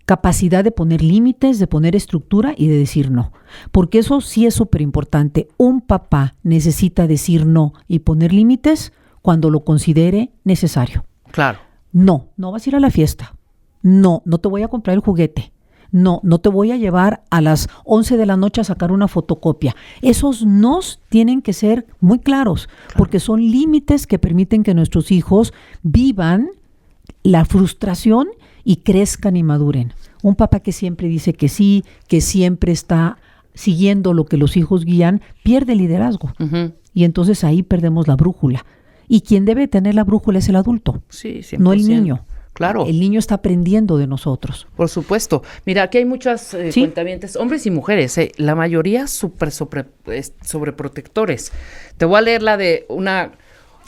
capacidad de poner límites, de poner estructura y de decir no. Porque eso sí es súper importante. Un papá necesita decir no y poner límites cuando lo considere necesario. Claro. No vas a ir a la fiesta. No te voy a comprar el juguete. No te voy a llevar a las 11 de la noche a sacar una fotocopia. Esos nos tienen que ser muy claros, porque son límites que permiten que nuestros hijos vivan la frustración y crezcan y maduren. Un papá que siempre dice que sí, que siempre está siguiendo lo que los hijos guían, pierde liderazgo. Y entonces ahí perdemos la brújula. Y quien debe tener la brújula es el adulto, sí, 100%. no el niño. Claro. El niño está aprendiendo de nosotros. Por supuesto. Mira, aquí hay muchas cuentavientes, hombres y mujeres, la mayoría sobreprotectores. Te voy a leer la de una...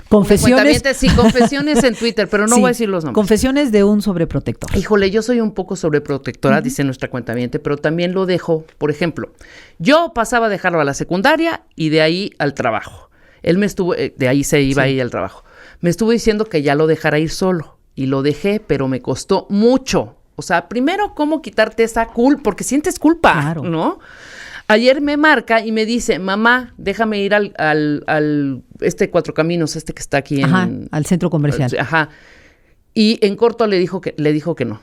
Confesiones. Confesiones en Twitter, pero no voy a decir los nombres. Confesiones de un sobreprotector. Híjole, yo soy un poco sobreprotectora, dice nuestra cuentaviente, pero también lo dejo. Por ejemplo, yo pasaba a dejarlo a la secundaria y de ahí al trabajo. Él me estuvo, de ahí se iba a ir al trabajo. Me estuvo diciendo que ya lo dejara ir solo. Y lo dejé, pero me costó mucho. O sea, primero, ¿cómo quitarte esa culpa? Porque sientes culpa, claro, ¿no? Ayer me marca y me dice, mamá, déjame ir al Cuatro Caminos, que está aquí al centro comercial. Y en corto le dijo que no.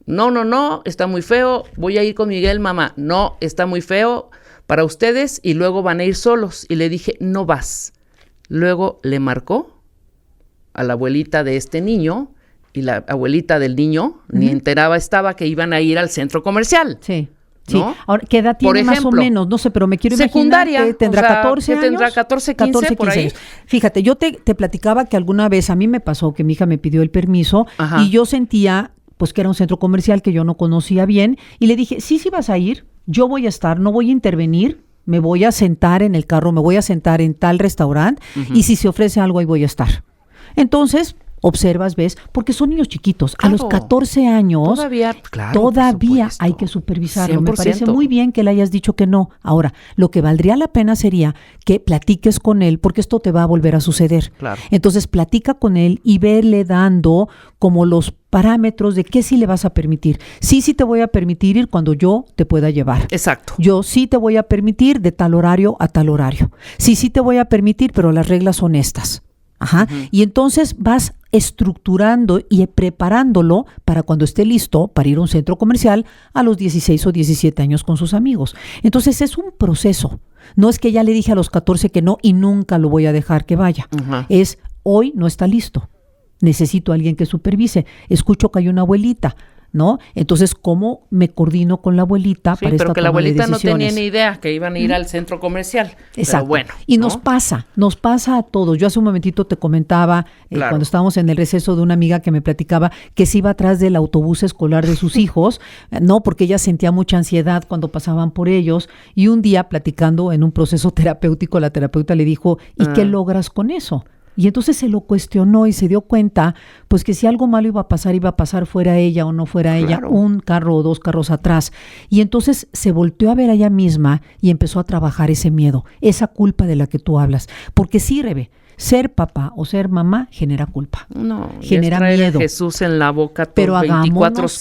No, está muy feo, voy a ir con Miguel, mamá. No, está muy feo para ustedes y luego van a ir solos. Y le dije, no vas. Luego le marcó a la abuelita de este niño y la abuelita del niño ni enteraba estaba que iban a ir al centro comercial. Sí. ¿No? Sí, ahora, ¿qué edad tiene más o menos? No sé, pero me quiero secundaria, imaginar que tendrá 14 años. Tendrá 14, 15 por ahí. Años. Fíjate, yo te platicaba que alguna vez a mí me pasó que mi hija me pidió el permiso y yo sentía pues que era un centro comercial que yo no conocía bien y le dije, sí vas a ir, yo voy a estar, no voy a intervenir, me voy a sentar en el carro, me voy a sentar en tal restaurante y si se ofrece algo ahí voy a estar. Entonces, observas, ves, porque son niños chiquitos. Claro. A los 14 años Todavía, claro, por todavía supuesto. hay que supervisarlo. Me 100%. parece muy bien que le hayas dicho que no. Ahora, lo que valdría la pena sería que platiques con él, porque esto te va a volver a suceder. Claro. Entonces, platica con él y verle dando como los parámetros de qué sí le vas a permitir. Sí te voy a permitir ir cuando yo te pueda llevar. Exacto. Yo sí te voy a permitir de tal horario a tal horario. Sí te voy a permitir, pero las reglas son estas. Ajá. Y entonces vas estructurando y preparándolo para cuando esté listo para ir a un centro comercial a los 16 o 17 años con sus amigos. Entonces es un proceso. No es que ya le dije a los 14 que no y nunca lo voy a dejar que vaya. Ajá. Es hoy no está listo. Necesito a alguien que supervise. Escucho que hay una abuelita, ¿no? Entonces, ¿cómo me coordino con la abuelita Sí, para esta pero que la toma de abuelita no tenía decisiones? ni idea que iban a ir al centro comercial. Exacto. Pero bueno. Y ¿no? nos pasa a todos. Yo hace un momentito te comentaba, Claro. cuando estábamos en el receso de una amiga que me platicaba que se iba atrás del autobús escolar de sus hijos, no, porque ella sentía mucha ansiedad cuando pasaban por ellos. Y un día, platicando en un proceso terapéutico, la terapeuta le dijo, ¿y qué logras con eso? Y entonces se lo cuestionó y se dio cuenta, pues que si algo malo iba a pasar fuera ella o no fuera ella, Claro. un carro o dos carros atrás. Y entonces se volteó a ver a ella misma y empezó a trabajar ese miedo, esa culpa de la que tú hablas. Porque sí, Rebe, ser papá o ser mamá genera culpa. No, y genera es traer miedo. a Jesús en la boca todo Pero hagámonos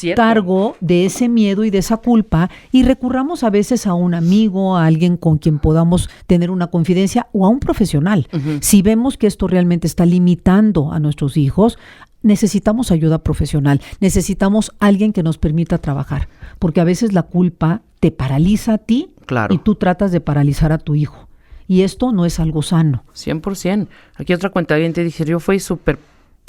24/7. cargo de ese miedo y de esa culpa y recurramos a veces a un amigo, a alguien con quien podamos tener una confidencia o a un profesional. Si vemos que esto realmente está limitando a nuestros hijos, necesitamos ayuda profesional, necesitamos alguien que nos permita trabajar, porque a veces la culpa te paraliza a ti Claro. y tú tratas de paralizar a tu hijo. Y esto no es algo sano. 100%. Aquí otra cuentaviente dice, yo fui súper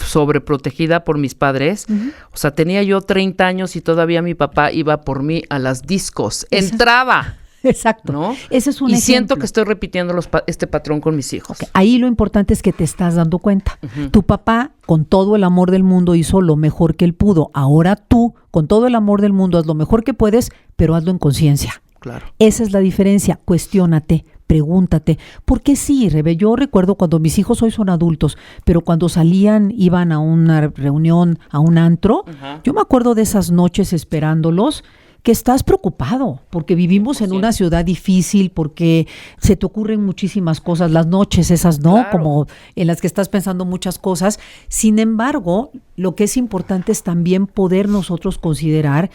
sobreprotegida por mis padres. O sea, tenía yo 30 años y todavía mi papá iba por mí a las discos. Entraba, Exacto. ¿no? Ese es un y siento ejemplo. que estoy repitiendo este patrón con mis hijos. Ahí lo importante es que te estás dando cuenta. Tu papá, con todo el amor del mundo, hizo lo mejor que él pudo. Ahora tú, con todo el amor del mundo, haz lo mejor que puedes, pero hazlo en conciencia. Claro. Esa es la diferencia. Cuestiónate, pregúntate. Porque sí, Rebe, yo recuerdo cuando mis hijos hoy son adultos, pero cuando salían, iban a una reunión, a un antro, yo me acuerdo de esas noches esperándolos, que estás preocupado, porque vivimos en una ciudad difícil, porque se te ocurren muchísimas cosas, las noches esas, ¿no? Claro. Como en las que estás pensando muchas cosas. Sin embargo, lo que es importante es también poder nosotros considerar,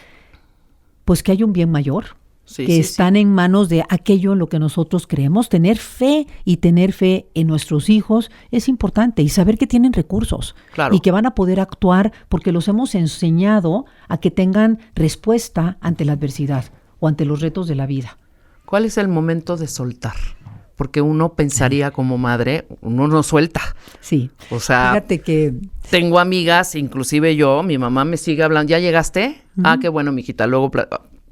pues, que hay un bien mayor, Sí, que sí, están en manos de aquello en lo que nosotros creemos. Tener fe y tener fe en nuestros hijos es importante, y saber que tienen recursos Claro. y que van a poder actuar porque los hemos enseñado a que tengan respuesta ante la adversidad o ante los retos de la vida. ¿Cuál es el momento de soltar? Porque uno pensaría como madre, uno no suelta. Sí. O sea, Fíjate que tengo amigas, inclusive yo, mi mamá me sigue hablando, ¿ya llegaste? Ah, qué bueno, mijita, luego...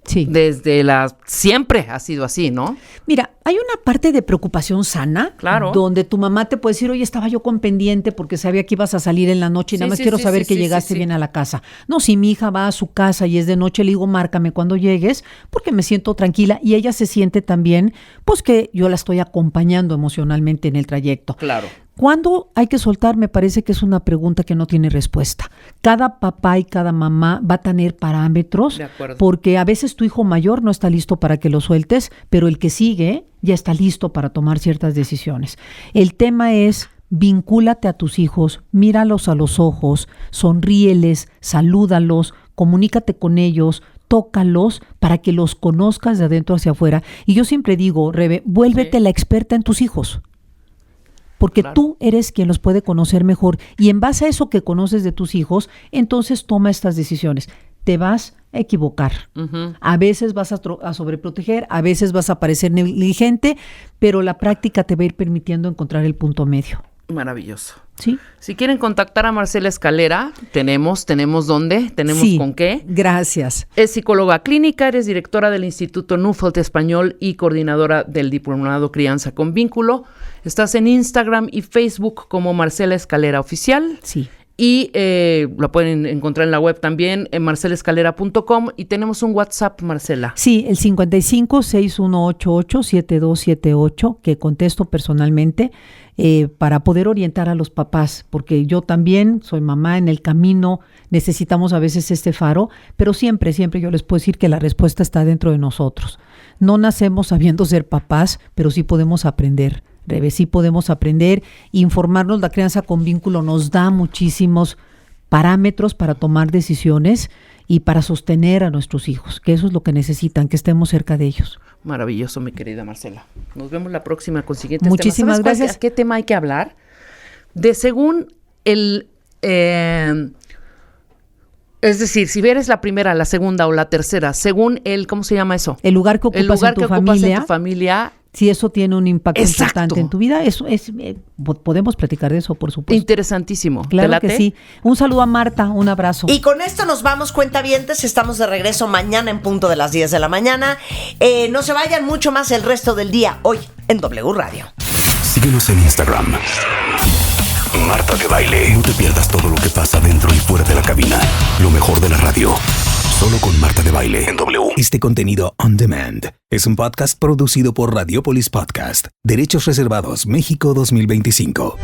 sí. Desde siempre ha sido así, ¿no? Mira, hay una parte de preocupación sana, Claro. donde tu mamá te puede decir, oye, estaba yo con pendiente porque sabía que ibas a salir en la noche y Sí, nada más sí, quiero sí, saber sí, que sí, llegaste sí. bien a la casa. No, si mi hija va a su casa y es de noche, le digo, márcame cuando llegues, porque me siento tranquila y ella se siente también, pues que yo la estoy acompañando emocionalmente en el trayecto. Claro. ¿Cuándo hay que soltar? Me parece que es una pregunta que no tiene respuesta. Cada papá y cada mamá va a tener parámetros, De acuerdo. porque a veces tu hijo mayor no está listo para que lo sueltes, pero el que sigue ya está listo para tomar ciertas decisiones. El tema es: vincúlate a tus hijos, míralos a los ojos, sonríeles, salúdalos, comunícate con ellos, tócalos para que los conozcas de adentro hacia afuera. Y yo siempre digo, Rebe, vuélvete la experta en tus hijos. Porque Claro. tú eres quien los puede conocer mejor. Y en base a eso que conoces de tus hijos, entonces toma estas decisiones. Te vas a equivocar. A veces vas a sobreproteger, a veces vas a parecer negligente, pero la práctica te va a ir permitiendo encontrar el punto medio. Maravilloso. ¿Sí? Si quieren contactar a Marcela Escalera, tenemos dónde, tenemos Sí, con qué. Gracias. Es psicóloga clínica, eres directora del Instituto Nufelt Español y coordinadora del Diplomado Crianza con Vínculo. Estás en Instagram y Facebook como Marcela Escalera Oficial. Sí. Y lo pueden encontrar en la web también, en marcelaescalera.com. Y tenemos un WhatsApp, Marcela. Sí, el 55-6188-7278, que contesto personalmente para poder orientar a los papás, porque yo también soy mamá, en el camino necesitamos a veces este faro, pero siempre yo les puedo decir que la respuesta está dentro de nosotros. No nacemos sabiendo ser papás, pero sí podemos aprender. Rebe, sí podemos aprender, informarnos. La crianza con vínculo nos da muchísimos parámetros para tomar decisiones y para sostener a nuestros hijos, que eso es lo que necesitan, que estemos cerca de ellos. Maravilloso, mi querida Marcela. Nos vemos la próxima con siguientes Muchísimas temas. gracias. ¿Qué tema hay que hablar? De según el... es decir, si eres la primera, la segunda o la tercera, según el... ¿Cómo se llama eso? El lugar que ocupas, el lugar en, tu que ocupas familia, en tu familia. Si eso tiene un impacto Exacto. importante en tu vida, eso es, podemos platicar de eso, por supuesto. Interesantísimo. Claro ¿Te late? que sí. Un saludo a Marta, un abrazo. Y con esto nos vamos, cuentavientes. Estamos de regreso mañana en punto de las 10 de la mañana. No se vayan mucho más el resto del día hoy en W Radio. Síguenos en Instagram. Marta de Baile. No te pierdas todo lo que pasa dentro y fuera de la cabina. Lo mejor de la radio. Solo con Marta de Baile en W. Este contenido on demand es un podcast producido por Radiopolis Podcast. Derechos reservados, México 2025.